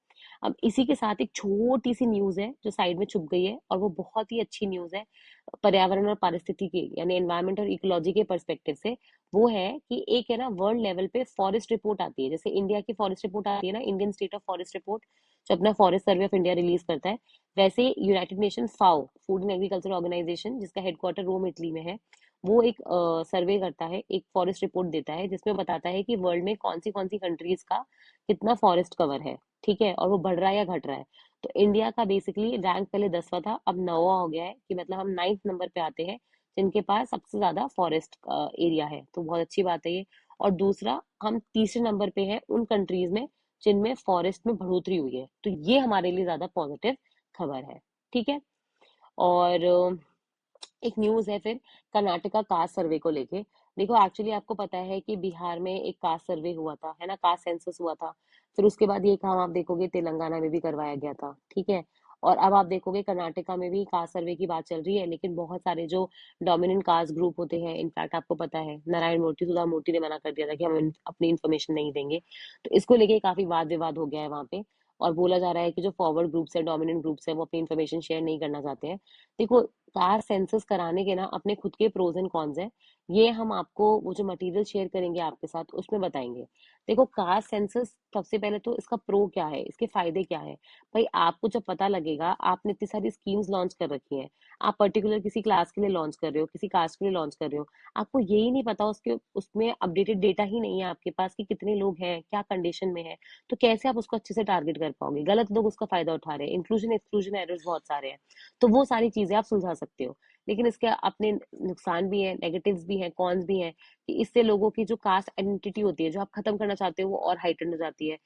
[SPEAKER 1] अब इसी के साथ एक छोटी सी न्यूज है जो साइड में छुप गई है, और वो बहुत ही अच्छी न्यूज है पर्यावरण और पारिस्थितिकी यानी एनवायरमेंट और इकोलॉजी के पर्सपेक्टिव से। वो है कि एक है ना, वर्ल्ड लेवल पे फॉरेस्ट रिपोर्ट आती है, जैसे इंडिया की फॉरेस्ट रिपोर्ट आती है ना, Indian state of forest report, जो अपना forest survey of India release करता है, वैसे United Nation FAO, food and agriculture organization, जिसका हेडक्वार्टर रोम इटली में है, वो एक सर्वे करता है, एक फॉरेस्ट रिपोर्ट देता है, जिसमें बताता है कि वर्ल्ड में कौन सी कंट्रीज का कितना फॉरेस्ट कवर है। ठीक है। और वो बढ़ रहा है या घट रहा है। तो इंडिया का बेसिकली रैंक पहले 10वां था, अब 9वां हो गया है, कि मतलब हम 9th नंबर पे आते हैं जिनके पास सबसे ज्यादा फॉरेस्ट एरिया है, तो बहुत अच्छी बात है ये। और दूसरा, हम तीसरे नंबर पे हैं उन कंट्रीज में जिनमें फॉरेस्ट में बढ़ोतरी हुई है, तो ये हमारे लिए ज्यादा पॉजिटिव खबर है। ठीक है। और एक न्यूज है फिर कर्नाटका कास्ट सर्वे को लेके। देखो एक्चुअली आपको पता है कि बिहार में एक कास्ट सर्वे हुआ था, है ना, कास्ट सेंसस हुआ था। फिर उसके बाद ये काम आप देखोगे तेलंगाना में भी करवाया गया था। ठीक है। और अब आप देखोगे कर्नाटका में भी कास्ट सर्वे की बात चल रही है, लेकिन बहुत सारे जो डोमिनेंट कास्ट ग्रुप होते हैं, इनफैक्ट आपको पता है नारायण मूर्ति, सुधा मूर्ति ने मना कर दिया था कि हम अपनी इन्फॉर्मेशन नहीं देंगे। तो इसको लेके काफी वाद विवाद हो गया है वहां पे, और बोला जा रहा है कि जो फॉरवर्ड ग्रुप्स है, डोमिनेंट ग्रुप्स है, वो अपनी इन्फॉर्मेशन शेयर नहीं करना चाहते हैं। देखो, कास्ट सेंसस कराने के ना अपने खुद के प्रोज एंड कॉन्स है। ये हम आपको वो जो मटेरियल शेयर करेंगे आपके साथ उसमें बताएंगे। देखो, कास्ट सेंसस सबसे पहले तो इसका प्रो क्या है, इसके फायदे क्या है। भाई, आपको जब पता लगेगा, आपने इतनी सारी स्कीम्स लॉन्च कर रखी हैं, आप पर्टिकुलर किसी क्लास के लिए लॉन्च कर रहे हो, किसी कास्ट के लिए लॉन्च कर रहे हो, आपको यही नहीं पता, उसके उसमें अपडेटेड डेटा ही नहीं है आपके पास कि कितने लोग हैं, क्या कंडीशन में है, तो कैसे आप उसको अच्छे से टारगेट कर पाओगे। गलत लोग उसका फायदा उठा रहे हैं, इंक्लूजन एक्सक्लूजन एरर्स बहुत सारे हैं। तो वो सारी चीजें आप सुलझा सकते हो। लेकिन इसके अपने नुकसान भी हैं, नेगेटिव्स भी हैं, कॉन्स भी हैं, कि इससे लोगों की जो कास्ट आइडेंटिटी होती है, जो आप खत्म करना चाहते हो, वो और हाइटन हो जाती है।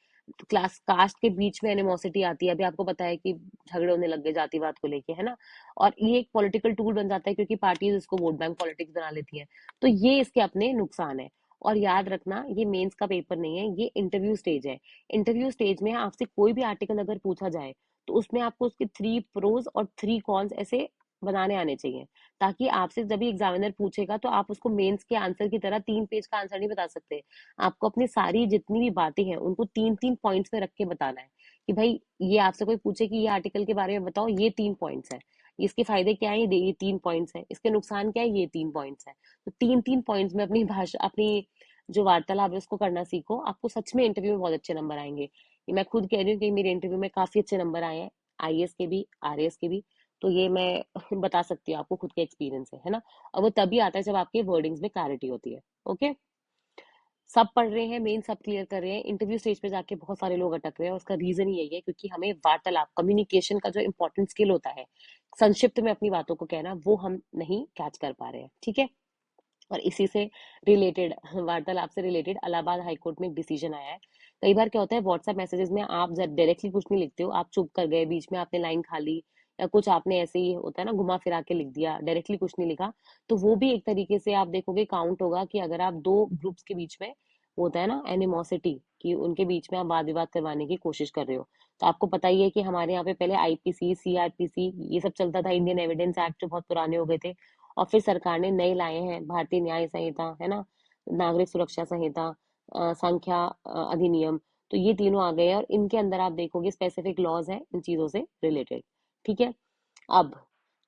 [SPEAKER 1] क्लास कास्ट के बीच में एनिमोसिटी आती है। अभी आपको पता है कि झगड़े होने लग गए जातिवाद को लेके, है ना। और ये एक पॉलिटिकल टूल बन जाता है, क्योंकि पार्टीज इसको वोट बैंक पॉलिटिक्स बना लेती हैं। तो ये इसके अपने नुकसान है। और याद रखना, ये मेंस का पेपर नहीं है, ये इंटरव्यू स्टेज है। इंटरव्यू स्टेज में आपसे कोई भी आर्टिकल अगर पूछा जाए, तो उसमें आपको उसके 3 प्रोज और 3 कॉन्स ऐसे बनाने आने चाहिए, ताकि आपसे जब भी एग्जामिनर पूछेगा तो आप उसको मेंस के आंसर की तरह 3 पेज का आंसर नहीं बता सकते। आपको अपनी सारी जितनी भी बातें हैं उनको 3 3 पॉइंट्स में रख के बताना है, कि भाई ये आपसे कोई पूछे कि ये आर्टिकल के बारे में बताओ, ये 3 पॉइंट्स है, इसके फायदे क्या है, ये 3 पॉइंट्स है, इसके नुकसान क्या है, ये 3 पॉइंट्स है। तो 3 3 पॉइंट्स में अपनी भाषा, अपनी जो वार्तालाप है उसको करना सीखो। आपको सच में इंटरव्यू में बहुत अच्छे नंबर आएंगे। ये मैं खुद कह रही हूँ कि मेरे इंटरव्यू में काफी अच्छे नंबर आए हैं, आईएएस के भी, आरएएस के भी। तो ये मैं बता सकती हूँ, आपको खुद के एक्सपीरियंस है ना। और वो तभी आता है जब आपके वर्डिंग्स में क्लैरिटी होती है। ओके, सब पढ़ रहे हैं, मेन सब क्लियर कर रहे हैं, इंटरव्यू स्टेज पे जाके बहुत सारे लोग अटक रहे हैं। उसका रीजन ही यही है, क्योंकि हमें वार्तालाप, कम्युनिकेशन का जो इंपॉर्टेंट स्किल होता है, संक्षिप्त में अपनी बातों को कहना, वो हम नहीं कैच कर पा रहे हैं। ठीक है। और इसी से रिलेटेड, वार्तालाप से रिलेटेड, इलाहाबाद हाईकोर्ट में एक डिसीजन आया है। कई बार क्या होता है, व्हाट्सएप मैसेजेस में आप डायरेक्टली कुछ नहीं लिखते हो, आप चुप कर गए, बीच में आपने लाइन खाली, या कुछ आपने ऐसे ही होता है ना, घुमा फिरा के लिख दिया, डायरेक्टली कुछ नहीं लिखा, तो वो भी एक तरीके से आप देखोगे काउंट होगा, कि अगर आप दो ग्रुप्स के बीच में, होता है ना एनिमोसिटी, कि उनके बीच में आप वाद विवाद करवाने की कोशिश कर रहे हो। तो आपको पता ही है कि हमारे यहाँ पे पहले आईपीसी, सीआरपीसी, ये सब चलता था, इंडियन एविडेंस एक्ट, जो बहुत पुराने हो गए थे। और फिर सरकार ने नए लाए हैं, भारतीय न्याय संहिता, है ना, नागरिक सुरक्षा संहिता, संख्या अधिनियम। तो ये तीनों आ गए हैं, और इनके अंदर आप देखोगे स्पेसिफिक लॉज हैं इन चीजों से रिलेटेड। ठीक है। अब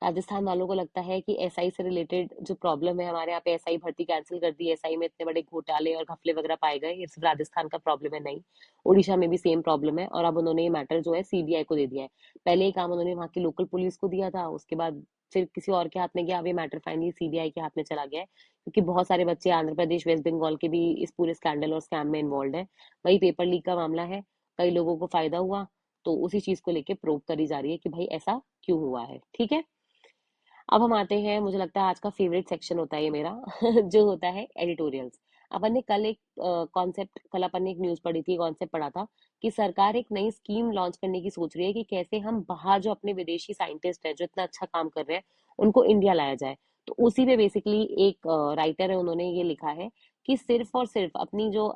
[SPEAKER 1] राजस्थान वालों को लगता है कि एसआई से रिलेटेड जो प्रॉब्लम है, हमारे यहाँ पे एसआई भर्ती कैंसिल कर दी, एसआई में इतने बड़े घोटाले और घपले वगैरह पाए गए, ये सिर्फ राजस्थान का प्रॉब्लम है, नहीं, उड़ीसा में भी सेम प्रॉब्लम है। और अब उन्होंने ये मैटर जो है सीबीआई को दे दिया है। पहले ये काम उन्होंने वहाँ की लोकल पुलिस को दिया था, उसके बाद फिर किसी और के हाथ में गया, अब ये मैटर फाइनली सीबीआई के हाथ में चला गया है, क्योंकि बहुत सारे बच्चे आंध्र प्रदेश, वेस्ट बंगाल के भी इस पूरे स्कैंडल और स्कैम में इन्वॉल्व है। वही पेपर लीक का मामला है, कई लोगों को फायदा हुआ, तो उसी चीज को लेके प्रूव करी जा रही है कि भाई ऐसा क्यों हुआ है। ठीक है। अब हम आते हैं, मुझे लगता है आज का फेवरेट सेक्शन होता है ये मेरा, जो होता है एडिटोरियल्स। अपन ने कल एक कॉन्सेप्ट, कल अपन ने एक न्यूज पढ़ी थी, कॉन्सेप्ट पढ़ा था, कि सरकार एक नई स्कीम लॉन्च करने की सोच रही है, कि कैसे हम बाहर जो अपने विदेशी साइंटिस्ट हैं, जो इतना अच्छा काम कर रहे हैं, उनको इंडिया लाया जाए। तो उसी पे बेसिकली एक राइटर है, उन्होंने ये लिखा है कि सिर्फ और सिर्फ अपनी जो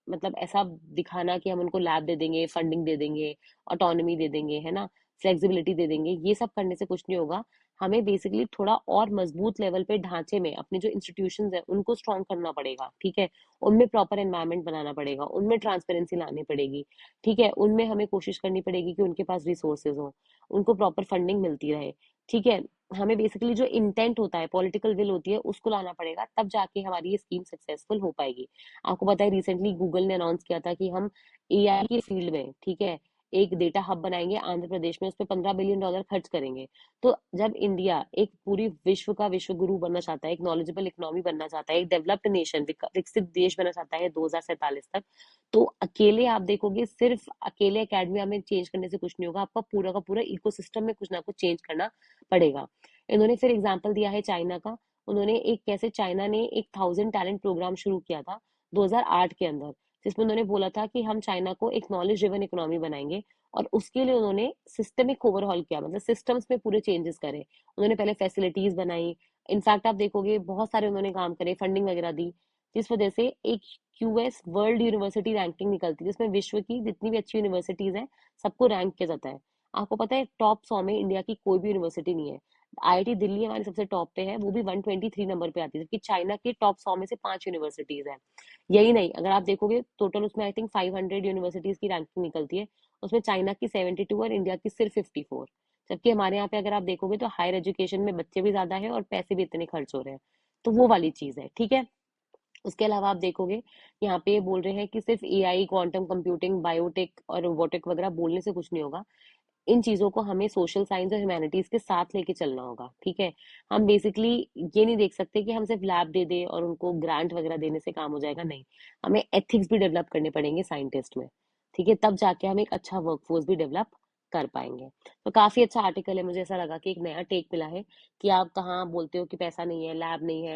[SPEAKER 1] मतलब ऐसा दिखाना कि हम उनको लैब दे देंगे, फंडिंग दे देंगे, ऑटोनॉमी दे देंगे, है ना, फ्लेक्सिबिलिटी दे देंगे, ये सब करने से कुछ नहीं होगा। हमें बेसिकली थोड़ा और मजबूत लेवल पे ढांचे में अपने जो इंस्टीट्यूशंस है उनको स्ट्रॉन्ग करना पड़ेगा। ठीक है। उनमें प्रॉपर एनवायरनमेंट बनाना पड़ेगा, उनमें ट्रांसपेरेंसी लानी पड़ेगी। ठीक है। उनमें हमें कोशिश करनी पड़ेगी कि उनके पास रिसोर्सेज हो, उनको प्रॉपर फंडिंग मिलती रहे। ठीक है। हमें बेसिकली जो इंटेंट होता है, पॉलिटिकल विल होती है, उसको लाना पड़ेगा, तब जाके हमारी ये स्कीम सक्सेसफुल हो पाएगी। आपको पता है रिसेंटली गूगल ने अनाउंस किया था कि हम एआई के फील्ड में, ठीक है, एक डेटा हब बनाएंगे आंध्र प्रदेश में, उस पर $15 बिलियन खर्च करेंगे। तो जब इंडिया एक पूरी विश्व का विश्व गुरु बनना चाहता है, एक नॉलेजेबल इकोनॉमी बनना चाहता है, एक डेवलप्ड नेशन, विकसित देश बनना चाहता है 2047 तक, तो अकेले आप देखोगे, सिर्फ अकेले एकेडमिया में चेंज करने से कुछ नहीं होगा, आपका पूरा का पूरा इकोसिस्टम में कुछ ना कुछ चेंज करना पड़ेगा। इन्होंने फिर एग्जाम्पल दिया है चाइना का। उन्होंने एक, कैसे चाइना ने एक 1000 टैलेंट प्रोग्राम शुरू किया था 2008 के अंदर, जिसमें उन्होंने बोला था कि हम चाइना को एक नॉलेज ड्रिवन इकोनॉमी बनाएंगे। और उसके लिए उन्होंने सिस्टमिक ओवरहॉल किया, मतलब सिस्टम्स में पूरे चेंजेस करे। उन्होंने पहले फैसिलिटीज बनाई, इनफैक्ट आप देखोगे बहुत सारे उन्होंने काम करे, फंडिंग वगैरह दी, जिस वजह से एक यूएस वर्ल्ड यूनिवर्सिटी रैंकिंग निकलती है, जिसमें विश्व की जितनी भी अच्छी यूनिवर्सिटीज हैं सबको रैंक किया जाता है। आपको पता है टॉप 100 में इंडिया की कोई भी यूनिवर्सिटी नहीं है। आईआईटी दिल्ली हमारी सबसे टॉप पे है, वो भी 123 नंबर पे आती है, जबकि चाइना के टॉप 100 में से 5 यूनिवर्सिटीज है। यही नहीं, अगर आप देखोगे टोटल उसमें आई थिंक 500 यूनिवर्सिटीज की रैंकिंग निकलती है, उसमें चाइना की 72 और इंडिया की सिर्फ 54। जबकि हमारे यहाँ पे अगर आप देखोगे तो हायर एजुकेशन में बच्चे भी ज्यादा है और पैसे भी इतने खर्च हो रहे हैं। तो वो वाली चीज है, ठीक है। उसके अलावा आप देखोगे यहाँ पे ये बोल रहे हैं कि सिर्फ एआई, क्वांटम कंप्यूटिंग, बायोटेक और रोबोटिक वगैरह बोलने से कुछ नहीं होगा। इन चीजों को हमें सोशल साइंस और ह्यूमैनिटीज के साथ लेके चलना होगा, ठीक है। हम बेसिकली ये नहीं देख सकते कि हम सिर्फ लैब दे दे और उनको ग्रांट वगैरह देने से काम हो जाएगा, नहीं। हमें एथिक्स भी डेवलप करने पड़ेंगे साइंटिस्ट में, ठीक है, तब जाके हम एक अच्छा वर्कफोर्स भी डेवलप कर पाएंगे। तो काफी अच्छा आर्टिकल है, मुझे ऐसा लगा कि एक नया टेक मिला है कि आप कहाँ बोलते हो कि पैसा नहीं है, लैब नहीं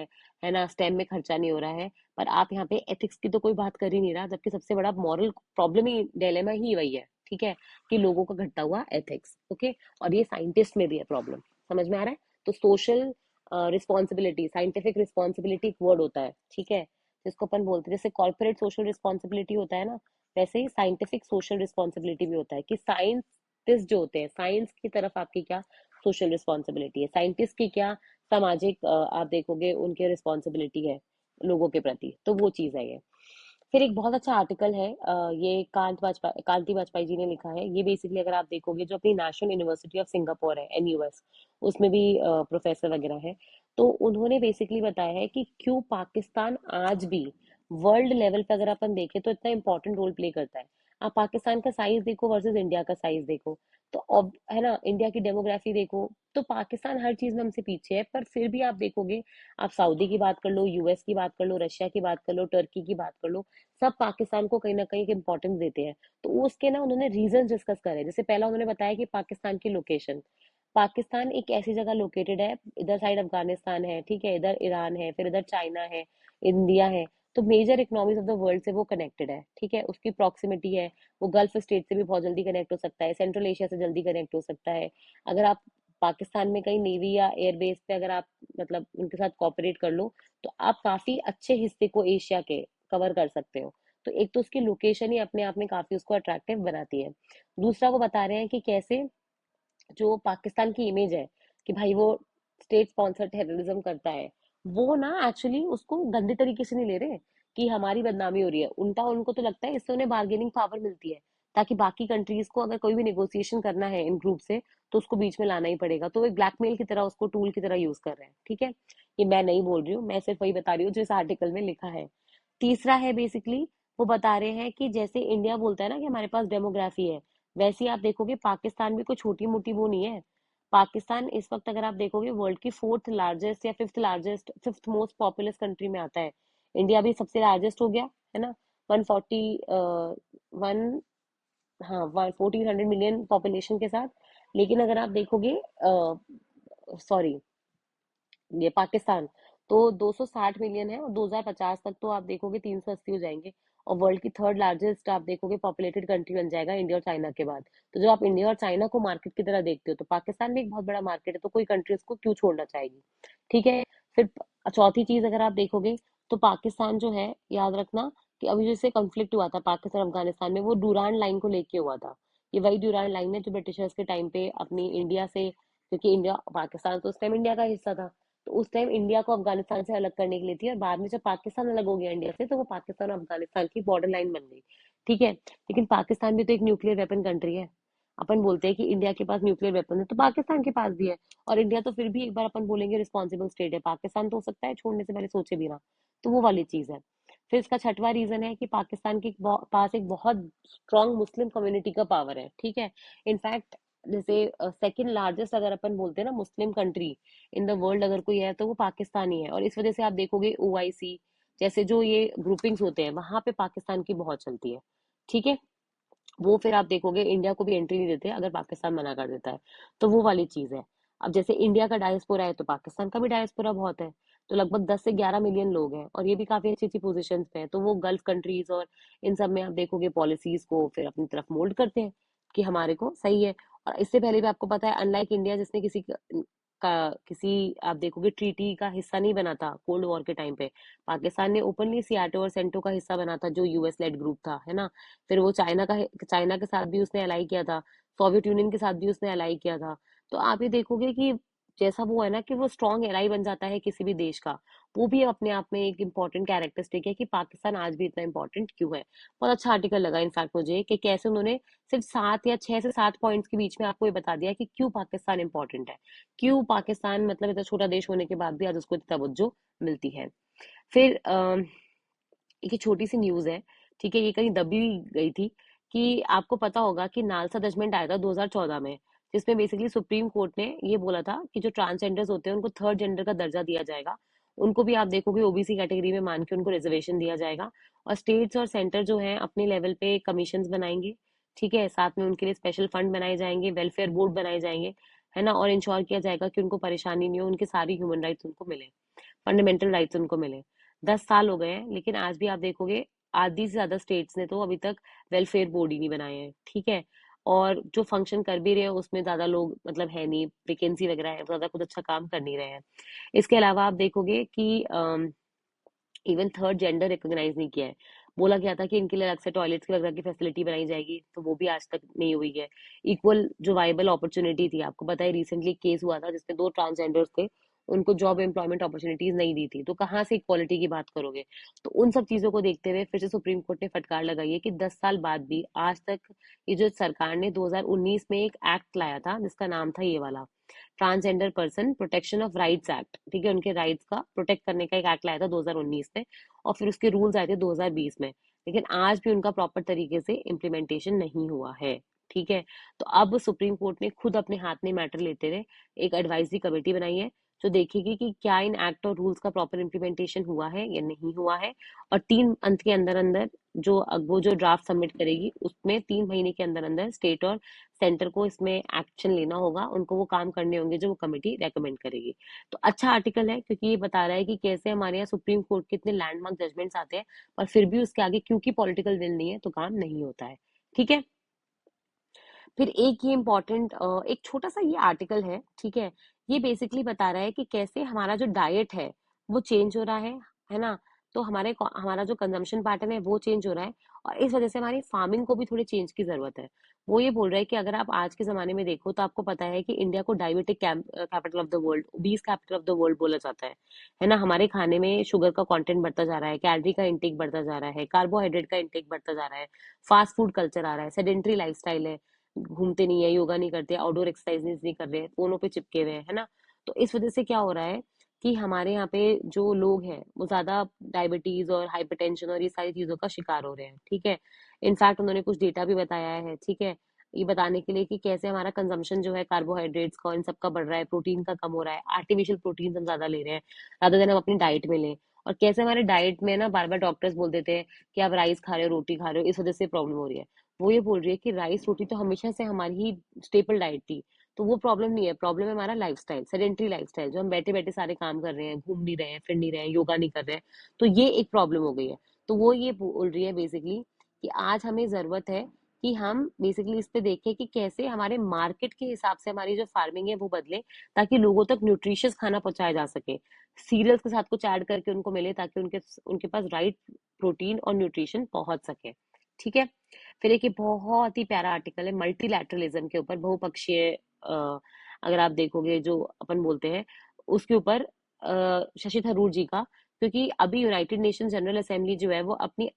[SPEAKER 1] है ना, स्टेम में खर्चा नहीं हो रहा है, पर आप यहाँ पे एथिक्स की तो कोई बात कर ही नहीं रहा, जबकि सबसे बड़ा मॉरल प्रॉब्लम ही, डिलेमा ही वही है, ठीक है, कि लोगों का घटता हुआ एथिक्स, ओके। और ये साइंटिस्ट में भी है प्रॉब्लम, समझ में आ रहा है। तो सोशल रिस्पॉन्सिबिलिटी, साइंटिफिक रिस्पॉन्सिबिलिटी एक वर्ड होता है, ठीक है, जिसको अपन बोलते हैं, जैसे कॉर्पोरेट सोशल रिस्पॉन्सिबिलिटी होता है ना, वैसे ही साइंटिफिक सोशल रिस्पॉन्सिबिलिटी भी होता है, कि साइंटिस्ट जो होते हैं, साइंस की तरफ आपकी क्या सोशल रिस्पॉन्सिबिलिटी है, साइंटिस्ट की क्या सामाजिक आप देखोगे उनकी रिस्पॉन्सिबिलिटी है लोगों के प्रति, तो वो चीज है ये। फिर एक बहुत अच्छा आर्टिकल है, ये कांति वाजपेयी जी ने लिखा है। ये बेसिकली अगर आप देखोगे, जो अपनी नेशनल यूनिवर्सिटी ऑफ सिंगापुर है, एनयूएस, उसमें भी प्रोफेसर वगैरह है, तो उन्होंने बेसिकली बताया है कि क्यों पाकिस्तान आज भी वर्ल्ड लेवल पे अगर अपन देखें तो इतना इंपॉर्टेंट रोल प्ले करता है। आप पाकिस्तान का साइज देखो वर्सेस इंडिया का साइज देखो, तो अब है ना, इंडिया की डेमोग्राफी देखो, तो पाकिस्तान हर चीज में हमसे पीछे है, पर फिर भी आप देखोगे, आप सऊदी की बात कर लो, यूएस की बात कर लो, रशिया की बात कर लो, टर्की की बात कर लो, सब पाकिस्तान को कहीं ना कहीं इंपॉर्टेंस देते हैं। तो उसके ना उन्होंने रीजन डिस्कस करे, जैसे पहला उन्होंने बताया कि पाकिस्तान की लोकेशन, पाकिस्तान एक ऐसी जगह लोकेटेड है, इधर साइड अफगानिस्तान है, ठीक है, इधर ईरान है, फिर इधर चाइना है, इंडिया है, तो major economies of the world से वो कनेक्टेड है, ठीक है, उसकी प्रॉक्सिमिटी है, वो गल्फ स्टेट से भी बहुत जल्दी कनेक्ट हो सकता है, सेंट्रल एशिया से जल्दी कनेक्ट हो सकता है। अगर आप पाकिस्तान में कहीं नेवी या एयरबेस पे अगर आप मतलब उनके साथ कॉपरेट कर लो, तो आप काफी अच्छे हिस्से को एशिया के कवर कर सकते हो। तो एक तो उसकी लोकेशन ही अपने आप में काफी उसको अट्रैक्टिव बनाती है। दूसरा वो बता रहे हैं कि कैसे जो पाकिस्तान की इमेज है कि भाई वो स्टेट स्पॉन्सर टेररिज्म करता है, वो ना एक्चुअली उसको गंदे तरीके से नहीं ले रहे कि हमारी बदनामी हो रही है, उल्टा उनको तो लगता है इससे उन्हें बार्गेनिंग पावर मिलती है, ताकि बाकी कंट्रीज को अगर कोई भी नेगोशिएशन करना है इन ग्रुप से, तो उसको बीच में लाना ही पड़ेगा, तो वो एक ब्लैकमेल की तरह उसको टूल की तरह यूज कर रहे हैं, ठीक है। ये मैं नहीं बोल रही हूँ, मैं सिर्फ वही बता रही हूँ जो इस आर्टिकल में लिखा है। तीसरा है बेसिकली, वो बता रहे हैं कि जैसे इंडिया बोलता है ना कि हमारे पास डेमोग्राफी है, वैसे ही आप देखोगे पाकिस्तान भी कोई छोटी मोटी वो नहीं है। पाकिस्तान इस वक्त अगर आप देखोगे वर्ल्ड की फोर्थ लार्जेस्ट या फिफ्थ मोस्ट पॉपुलस कंट्री में आता है। इंडिया भी सबसे लार्जेस्ट हो गया, है ना, 140 वन, हाँ, 1400 मिलियन पॉपुलेशन के साथ। लेकिन अगर आप देखोगे, सॉरी, ये पाकिस्तान तो 260 मिलियन है, और 2050 तक तो आप देखोगे 380 हो जाएंगे, और वर्ल्ड की थर्ड लार्जेस्ट आप देखोगे पॉपुलेटेड कंट्री बन जाएगा इंडिया और चाइना के बाद। तो जब आप इंडिया और चाइना को मार्केट की तरह देखते हो, तो पाकिस्तान भी एक बहुत बड़ा मार्केट है, तो कोई कंट्री उसको क्यों छोड़ना चाहेगी, ठीक है। फिर चौथी चीज अगर आप देखोगे, तो पाकिस्तान जो है, याद रखना कि अभी जैसे कॉन्फ्लिक्ट हुआ था पाकिस्तान अफगानिस्तान में, वो डूरान लाइन को लेके हुआ था। ये वही डूरान लाइन है जो ब्रिटिशर्स के टाइम पे अपनी इंडिया से, क्योंकि इंडिया पाकिस्तान तो उस टाइम इंडिया का हिस्सा था, तो उस टाइम इंडिया को अफगानिस्तान से अलग करने के लिए थी, और बाद में जब पाकिस्तान अलग हो गया इंडिया से, तो वो पाकिस्तान और अफगानिस्तान की बॉर्डर लाइन बन गई, ठीक है। लेकिन पाकिस्तान भी तो एक न्यूक्लियर वेपन कंट्री है। अपन बोलते हैं कि इंडिया के पास न्यूक्लियर वेपन है, तो पाकिस्तान के पास भी है। और इंडिया तो फिर भी एक बार अपन बोलेंगे रिस्पॉन्सिबल स्टेट है, पाकिस्तान तो हो सकता है छोड़ने से पहले सोचे भी ना। तो वो वाली चीज है। फिर इसका छठवां रीजन है कि पाकिस्तान के पास एक बहुत स्ट्रांग मुस्लिम कम्युनिटी का पावर है, ठीक है। इनफैक्ट जैसे सेकंड लार्जेस्ट अगर अपन बोलते हैं ना Muslim country in the world अगर कोई है, तो वो पाकिस्तानी है। और इस वजह से आप देखोगे ओआईसी जैसे जो ये ग्रुपिंग्स होते हैं, वहां पे पाकिस्तान की बहुत चलती है, ठीक है। वो फिर आप देखोगे इंडिया को भी एंट्री नहीं देते अगर पाकिस्तान मना कर देता है। तो वो वाली चीज है। अब जैसे इंडिया का डायस्पोरा है, तो पाकिस्तान का भी डायस्पोरा बहुत है। तो लगभग 10 से 11 मिलियन लोग हैं, और ये भी काफी अच्छी अच्छी पोजीशन पे है, तो वो गल्फ कंट्रीज और इन सब में आप देखोगे पॉलिसीज को फिर अपनी तरफ मोल्ड करते हैं कि हमारे को सही है। और इससे पहले भी आपको पता है, अनलाइक इंडिया जिसने किसी आप देखोगे ट्रीटी का हिस्सा नहीं बना था कोल्ड वॉर के टाइम पे, पाकिस्तान ने ओपनली सियाटो और सेंटो का हिस्सा बना था, जो यूएस लेड ग्रुप था, है ना। फिर वो चाइना के साथ भी उसने अलाई किया था। सोवियत यूनियन के साथ भी उसने अलाई किया था। तो आप ये देखोगे कि जैसा वो है ना कि वो स्ट्रांग एलाई बन जाता है किसी भी देश का, वो भी अपने आप में एक इम्पॉर्टेंट कैरेक्टरिस्टिक है कि पाकिस्तान आज भी इतना इम्पोर्टेंट क्यों है। बहुत अच्छा आर्टिकल लगा इनफैक्ट मुझे कि कैसे उन्होंने सिर्फ 6 से 7 पॉइंट्स के बीच में आपको ये बता दिया कि क्यों पाकिस्तान इंपॉर्टेंट है, क्यों पाकिस्तान मतलब इतना छोटा देश होने के बाद भी आज उसको इतनी तवज्जो मिलती है। फिर एक छोटी सी न्यूज है, ठीक है, ये कहीं दबी गई थी कि आपको पता होगा कि नालसा जजमेंट आया था 2014 में, जिसमें बेसिकली सुप्रीम कोर्ट ने ये बोला था कि जो ट्रांसजेंडर्स होते हैं उनको थर्ड जेंडर का दर्जा दिया जाएगा, उनको भी आप देखोगे ओबीसी कैटेगरी में मान के उनको रिजर्वेशन दिया जाएगा, और स्टेट्स और सेंटर जो है अपने लेवल पे कमीशंस बनाएंगे, ठीक है, साथ में उनके लिए स्पेशल फंड बनाए जाएंगे, वेलफेयर बोर्ड बनाए जाएंगे, है ना, और इंश्योर किया जाएगा कि उनको परेशानी नहीं हो, उनके सारी ह्यूमन राइट्स उनको मिले, फंडामेंटल राइट्स उनको मिले। 10 साल हो गए हैं लेकिन आज भी आप देखोगे आधी से ज्यादा स्टेट्स ने तो अभी तक वेलफेयर बोर्ड ही नहीं बनाए हैं, ठीक है, और जो फंक्शन कर भी रहे हैं उसमें ज्यादा लोग मतलब है नहीं, वैकेंसी वगैरह है, ज्यादा कुछ अच्छा काम कर नहीं रहे हैं। इसके अलावा आप देखोगे कि इवन थर्ड जेंडर रिकॉग्नाइज नहीं किया है। बोला गया था कि इनके लिए अलग से टॉयलेट्स की वगैरह की फैसिलिटी बनाई जाएगी, तो वो भी आज तक नहीं हुई है। इक्वल जो वाइबल अपॉर्चुनिटी थी, आपको पता है रिसेंटली केस हुआ था जिसमें 2 ट्रांसजेंडर्स थे, उनको जॉब एम्प्लॉयमेंट अपॉर्चुनिटीज नहीं दी थी, तो कहाँ से इक्वालिटी की बात करोगे। तो उन सब चीजों को देखते हुए फिर से सुप्रीम कोर्ट ने फटकार लगाई है कि 10 साल बाद भी आज तक ये जो सरकार ने 2019 में एक एक्ट लाया था जिसका नाम था ये वाला transgender person protection of rights act, ठीक है, उनके राइट्स का प्रोटेक्ट करने का एक एक्ट लाया था 2019 में, और फिर उसके रूल्स आए थे 2020 में, लेकिन आज भी उनका प्रॉपर तरीके से इम्प्लीमेंटेशन नहीं हुआ है, ठीक है। तो अब सुप्रीम कोर्ट ने खुद अपने हाथ में मैटर लेते हुए एक एडवाइजरी कमेटी बनाई है जो देखेगी कि क्या इन एक्ट और रूल्स का प्रॉपर इम्प्लीमेंटेशन हुआ है या नहीं हुआ है, और 3 मंथ के अंदर अंदर जो वो जो ड्राफ्ट सबमिट करेगी उसमें 3 महीने के अंदर अंदर स्टेट और सेंटर को इसमें एक्शन लेना होगा, उनको वो काम करने होंगे जो वो कमेटी रेकमेंड करेगी। तो अच्छा आर्टिकल है क्योंकि ये बता रहा है कि कैसे हमारे यहाँ सुप्रीम कोर्ट के इतने लैंडमार्क जजमेंट्स आते हैं पर फिर भी उसके आगे क्योंकि पॉलिटिकल विल नहीं है तो काम नहीं होता है, ठीक है। फिर एक ये इम्पोर्टेंट एक छोटा सा ये आर्टिकल है, ठीक है, ये बेसिकली बता रहा है कि कैसे हमारा जो डाइट है वो चेंज हो रहा है ना, तो हमारा जो कंजम्पशन पैटर्न है वो चेंज हो रहा है, और इस वजह से हमारी फार्मिंग को भी थोड़ी चेंज की जरूरत है। वो ये बोल रहा है कि अगर आप आज के जमाने में देखो तो आपको पता है कि इंडिया को diabetic capital of the world, obese capital of the world बोला जाता है ना, हमारे खाने में शुगर का कंटेंट बढ़ता जा रहा है, कैलोरी का इंटेक बढ़ता जा रहा है, कार्बोहाइड्रेट का इंटेक बढ़ता जा रहा है, फास्ट फूड कल्चर आ रहा है, सेडेंट्री लाइफस्टाइल है, घूमते नहीं है, योगा नहीं करते, आउटडोर एक्सरसाइज नहीं कर रहे, फोनों पे चिपके हुए हैं, है ना। तो इस वजह से क्या हो रहा है कि हमारे यहाँ पे जो लोग हैं वो ज्यादा डायबिटीज और हाइपरटेंशन और ये सारी चीजों का शिकार हो रहे हैं, ठीक है। इनफैक्ट उन्होंने कुछ डेटा भी बताया है, ठीक है, ये बताने के लिए कि कैसे हमारा कंजम्पशन जो है कार्बोहाइड्रेट्स का इन सब का बढ़ रहा है, प्रोटीन का कम हो रहा है, आर्टिफिशियल प्रोटीन हम ज्यादा ले रहे हैं rather than हम अपनी डाइट में लें, और कैसे हमारे डाइट में ना बार बार डॉक्टर्स बोल देते हैं कि आप राइस खा रहे हो, रोटी खा रहे हो, इस वजह से प्रॉब्लम हो रही है। वो ये बोल रही है कि राइस रोटी तो हमेशा से हमारी ही स्टेपल डाइट थी, तो वो प्रॉब्लम नहीं है, प्रॉब्लम है हमारा लाइफस्टाइल, सेडेंट्री लाइफस्टाइल, जो हम बैठे बैठे सारे काम कर रहे हैं, घूम नहीं रहे हैं, फिर नहीं रहे हैं, योगा नहीं कर रहे हैं, तो ये एक प्रॉब्लम हो गई है। तो वो ये बोल रही है बेसिकली कि आज हमें जरूरत है कि हम बेसिकली इस पे देखें कि कैसे हमारे मार्केट के हिसाब से हमारी जो फार्मिंग है वो बदले, ताकि लोगों तक न्यूट्रिशियस खाना पहुंचाया जा सके, सीरियल्स के साथ कुछ ऐड करके उनको मिले ताकि उनके उनके पास राइट प्रोटीन और न्यूट्रिशन पहुंच सके, ठीक है। फिर एक ये बहुत ही प्यारा आर्टिकल है मल्टीलैटरलिज्म के ऊपर, बहुपक्षीय अगर आप देखोगे जो अपन बोलते हैं उसके ऊपर, शशि थरूर जी का, क्योंकि अभी यूनाइटेड नेशन जनरल असेंबली जो है वो अपनी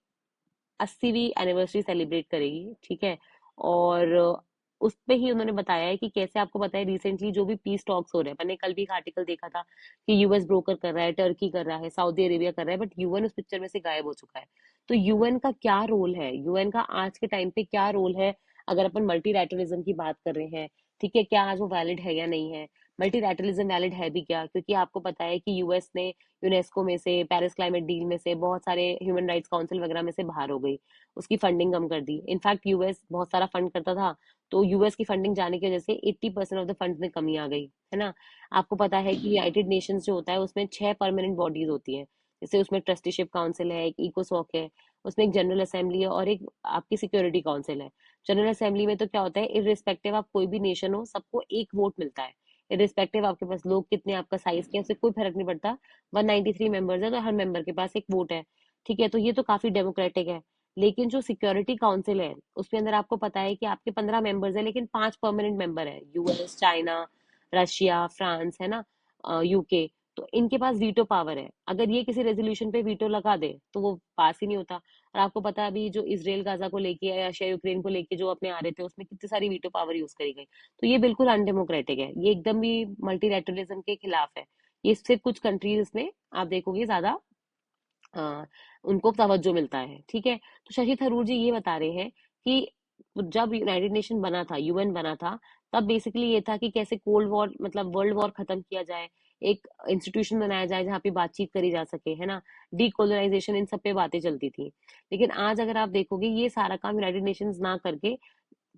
[SPEAKER 1] 80वीं एनिवर्सरी सेलिब्रेट करेगी, ठीक है, और उस पे ही उन्होंने बताया है कि कैसे आपको पता है रिसेंटली जो भी पीस टॉक्स हो रहे हैं, मैंने कल भी एक आर्टिकल देखा था कि यूएस ब्रोकर कर रहा है, टर्की कर रहा है, सऊदी अरेबिया कर रहा है, बट यूएन उस पिक्चर में से गायब हो चुका है। तो यूएन का क्या रोल है, यूएन का आज के टाइम पे क्या रोल है, अगर अपन मल्टीलैटरलिज्म की बात कर रहे हैं, ठीक है, क्या आज वो वैलिड है या नहीं है, मल्टीलैटरलिज्म वैलिड है भी क्या, क्योंकि आपको पता है कि यूएस ने यूनेस्को में से, पेरिस क्लाइमेट डील में से, बहुत सारे ह्यूमन राइट्स काउंसिल वगैरह में से बाहर हो गई, उसकी फंडिंग कम कर दी। इनफैक्ट यूएस बहुत सारा फंड करता था, तो यूएस की फंडिंग जाने की वजह से 80% ऑफ द फंड में कमी आ गई, है ना। आपको पता है कि यूनाइटेड नेशंस जो होता है उसमें 6 परमानेंट बॉडीज होती हैं, जैसे उसमें ट्रस्टीशिप काउंसिल है, एक इकोसॉक है, उसमें एक जनरल असेंबली है और एक आपकी सिक्योरिटी काउंसिल है। जनरल असेंबली में तो क्या होता है, इरिस्पेक्टिव आप कोई भी नेशन हो सबको एक वोट मिलता है, इरिस्पेक्टिव आपके पास लोग कितने, आपका साइज क्या है, उससे कोई फर्क नहीं पड़ता। 193 मेंबर्स है तो हर मेंबर के पास एक वोट है, ठीक है, तो ये तो काफी डेमोक्रेटिक है। लेकिन जो सिक्योरिटी काउंसिल है उसके अंदर आपको पता है कि आपके 15 मेंबर्स है, लेकिन 5 परमानेंट मेंबर है, यूएस, चाइना, रशिया, फ्रांस, है ना, यूके। तो इनके पास वीटो पावर है, अगर ये किसी रेजोल्यूशन पे वीटो लगा दे तो वो पास ही नहीं होता। और आपको पता है अभी जो इसराइल गाजा को लेके या रशिया यूक्रेन को लेके जो अपने आ रहे थे उसमें कितनी सारी वीटो पावर यूज करी गई। तो ये बिल्कुल अनडेमोक्रेटिक है, ये एकदम भी मल्टीलैटरलिज्म के खिलाफ है। ये सिर्फ कुछ कंट्रीज इसमें आप देखोगे ज्यादा अ, उनको तवज्जो मिलता है, ठीक है। तो शशि थरूर जी ये बता रहे हैं कि जब यूनाइटेड नेशन बना था, यूएन बना था, तब बेसिकली ये था कि कैसे कोल्ड वॉर मतलब वर्ल्ड वॉर खत्म किया जाए, एक इंस्टीट्यूशन बनाया जाए जहाँ पे बातचीत करी जा सके, है ना, डीकोलोनाइजेशन, इन सब पे बातें चलती थी। लेकिन आज अगर आप देखोगे ये सारा काम यूनाइटेड नेशंस ना करके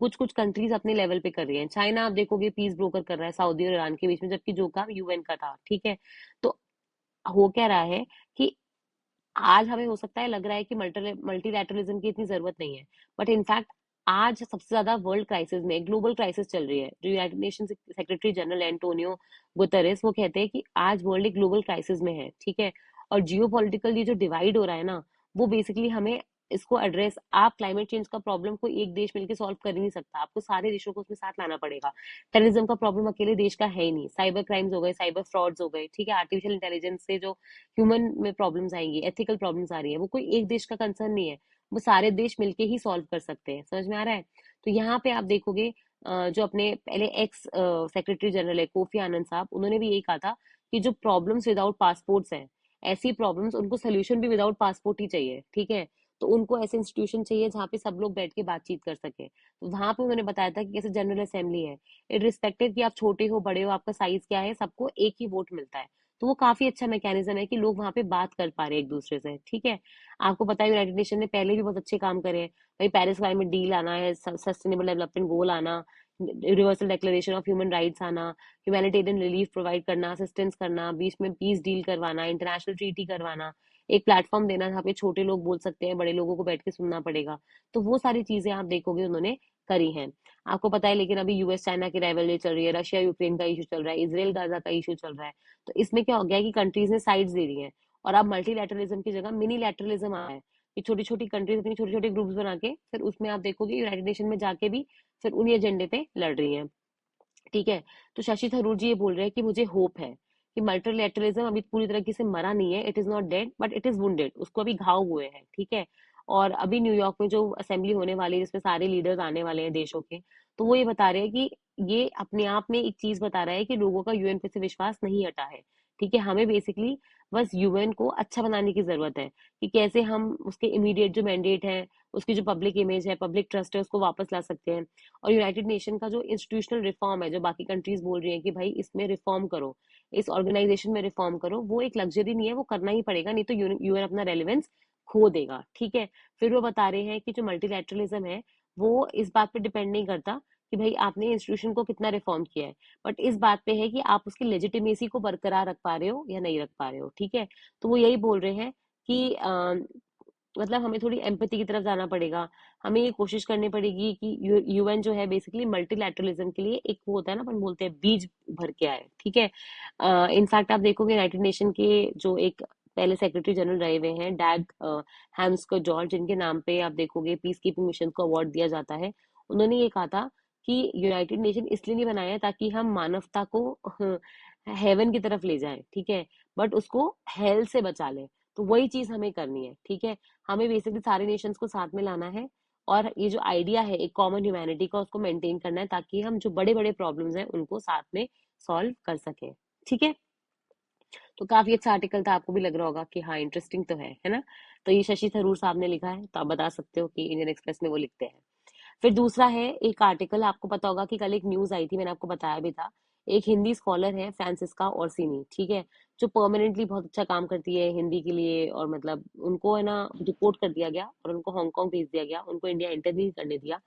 [SPEAKER 1] कुछ कुछ कंट्रीज अपने लेवल पे कर रही हैं। चाइना आप देखोगे पीस ब्रोकर कर रहा है सऊदी और ईरान के बीच में, जबकि जो काम यूएन का था, ठीक है। तो हो क्या रहा है कि आज हमें हो सकता है लग रहा है कि मल्टीलैटरलिज्म की इतनी जरूरत नहीं है, बट इनफैक्ट आज सबसे ज्यादा वर्ल्ड क्राइसिस में ग्लोबल क्राइसिस चल रही है। जो United nation secretary general Antonio Guterres वो कहते हैं कि आज वर्ल्ड एक ग्लोबल क्राइसिस में है, ठीक है। और जियो पॉलिटिकल ये जो डिवाइड हो रहा है ना, वो बेसिकली हमें इसको एड्रेस, आप क्लाइमेट चेंज का प्रॉब्लम कोई एक देश मिलकर सॉल्व कर ही नहीं सकता, आपको सारे देशों को उसमें साथ लाना पड़ेगा। टेररिज्म का प्रॉब्लम अकेले देश का है ही नहीं, साइबर क्राइम्स हो गए, साइबर फ्रॉड्स हो गए, ठीक है, आर्टिफिशियल इंटेलिजेंस से जो ह्यूमन में प्रॉब्लम्स आएंगी, एथिकल प्रॉब्लम्स आ रही है, वो कोई एक देश का कंसर्न नहीं है, वो सारे देश मिलके ही सॉल्व कर सकते हैं। समझ में आ रहा है? तो यहाँ पे आप देखोगे जो अपने पहले एक्स सेक्रेटरी जनरल है कोफी आनंद साहब, उन्होंने भी यही कहा था कि जो प्रॉब्लम्स विदाउट पासपोर्ट्स हैं, ऐसी प्रॉब्लम्स उनको सोल्यूशन भी विदाउट पासपोर्ट ही चाहिए, ठीक है। तो उनको ऐसे इंस्टीट्यूशन चाहिए जहाँ पे सब लोग बैठ के बातचीत कर सके। तो वहां पे उन्होंने बताया था कि जैसे जनरल असेंबली है, इरिस्पेक्टिव कि आप छोटे हो बड़े हो, आपका साइज क्या है, सबको एक ही वोट मिलता है। तो वो काफी अच्छा मैकेनिज्म है कि लोग वहां पे बात कर पा रहे हैं एक दूसरे से, ठीक है। आपको पता है यूनाइटेड नेशन ने पहले भी बहुत अच्छे काम करे हैं, भाई पेरिस क्लाइमेट डील आना है, सस्टेनेबल डेवलपमेंट गोल आना, universal declaration of human rights आना, ह्यूमैनिटेरियन रिलीफ प्रोवाइड करना, असिस्टेंस करना, बीच में पीस डील करवाना, इंटरनेशनल ट्रीटी करवाना, एक प्लेटफॉर्म देना जहाँ पे छोटे लोग बोल सकते हैं, बड़े लोगों को बैठ के सुनना पड़ेगा। तो वो सारी चीजें आप देखोगे उन्होंने करी हैं। आपको पता है लेकिन अभी यूएस चाइना की राइवलरी चल रही है, रशिया यूक्रेन का इशू चल रहा है, इसराइल गाजा का इशू चल रहा है। तो इसमें क्या हो गया है कि कंट्रीज ने साइड्स ले ली हैं, और अब मल्टीलैटरलिज्म की जगह मिनी लैटरलिज्म आया है कि छोटी छोटी कंट्रीज अपनी छोटे छोटे ग्रुप्स बना के फिर उसमें आप देखोगे यूनाइटेड नेशन में जाके भी फिर उन्हीं एजेंडे पे लड़ रही हैं, ठीक है। तो शशि थरूर जी ये बोल रहे हैं कि मुझे होप है कि मल्टीलैटरलिज्म अभी पूरी तरीके से मरा नहीं है, it is not dead but it is wounded, उसको अभी घाव हुए हैं, ठीक है। और अभी न्यूयॉर्क में जो असेंबली होने वाली है जिसमें सारे लीडर्स आने वाले हैं देशों के, तो वो ये बता रहे हैं कि ये अपने आप में एक चीज बता रहा है कि लोगों का यूएन पे से विश्वास नहीं हटा है, ठीक है। हमें बेसिकली बस यूएन को अच्छा बनाने की जरूरत है कि कैसे हम उसके इमीडिएट जो मैंडेट है, उसकी जो पब्लिक इमेज है, पब्लिक ट्रस्ट है, उसको वापस ला सकते हैं। और यूनाइटेड नेशन का जो इंस्टीट्यूशनल रिफॉर्म है, जो बाकी कंट्रीज बोल रही हैं कि भाई इसमें रिफॉर्म करो, इस ऑर्गेनाइजेशन में रिफॉर्म करो, वो एक लग्जरी नहीं है, वो करना ही पड़ेगा, नहीं तो यूएन अपना रेलिवेंस खो देगा, ठीक है। फिर वो बता रहे हैं कि जो मल्टीलैटरलिज्म है वो इस बात पे डिपेंड नहीं करता कि भाई आपने इंस्टीट्यूशन को कितना रिफॉर्म किया है, बट इस बात पे है कि आप उसकी लेजिटिमेसी को बरकरार रख पा रहे हो या नहीं रख पा रहे हो, ठीक है। तो वो यही बोल रहे हैं कि मतलब हमें थोड़ी एम्पैथी की तरफ जाना पड़ेगा, हमें ये कोशिश करनी पड़ेगी कि यूएन जो है बेसिकली मल्टीलैटरलिज्म के लिए एक वो होता है ना, अपन बोलते हैं बीज भर के आए, ठीक है। इनफैक्ट आप देखोगे यूनाइटेड नेशन के जो एक पहले सेक्रेटरी जनरल रहे हुए हैं डैग हैम्स्को जॉर्ज, जिनके नाम पे आप देखोगे पीस कीपिंग मिशन को अवार्ड दिया जाता है, उन्होंने ये कहा था कि यूनाइटेड नेशन इसलिए नहीं बनाया है ताकि हम मानवता को हेवन की तरफ ले जाएं, ठीक है, बट उसको हेल से बचा लें। तो वही चीज हमें करनी है, ठीक है। हमें बेसिकली सारे नेशंस को साथ में लाना है, और ये जो आइडिया है एक कॉमन ह्यूमैनिटी का, उसको मेंटेन करना है ताकि हम जो बड़े बड़े प्रॉब्लम्स हैं उनको साथ में सॉल्व कर सके, ठीक है। तो काफी अच्छा आर्टिकल था, आपको भी लग रहा होगा कि हाँ इंटरेस्टिंग तो है ना। तो ये शशि थरूर साहब ने लिखा है, तो आप बता सकते हो कि इंडियन एक्सप्रेस में वो लिखते हैं। फिर दूसरा है एक आर्टिकल, आपको पता होगा कि कल एक न्यूज आई थी, मैंने आपको बताया भी था। एक हिंदी स्कॉलर है फ्रांसिस्का ओरसिनी, ठीक है, जो परमानेंटली बहुत अच्छा काम करती है हिंदी के लिए, और मतलब उनको है ना डिपोर्ट कर दिया गया और उनको हांगकांग भेज दिया गया, उनको इंडिया एंटर नहीं करने दिया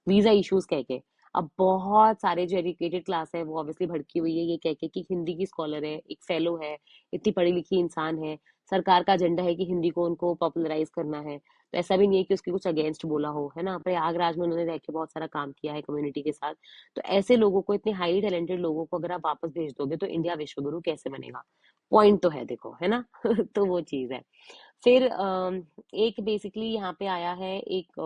[SPEAKER 1] वीजा इश्यूज कह के। अब बहुत सारे जो एजुकेटेड क्लास है वो ऑब्वियसली भड़की हुई है ये कह के कि हिंदी की स्कॉलर है, एक फेलो है, इतनी पढ़ी लिखी इंसान है, सरकार का एजेंडा है कि हिंदी को उनको पॉपुलराइज करना है। तो ऐसा भी नहीं है कि उसके कुछ अगेंस्ट बोला हो, है ना। प्रयागराज में उन्होंने रह के बहुत सारा काम किया है कम्युनिटी के साथ। तो ऐसे लोगों को, इतने हाईली टैलेंटेड लोगों को अगर आप वापस भेज दोगे तो इंडिया विश्व गुरु कैसे बनेगा? पॉइंट तो है, देखो, है ना। तो वो चीज है। फिर एक बेसिकली यहाँ पे आया है एक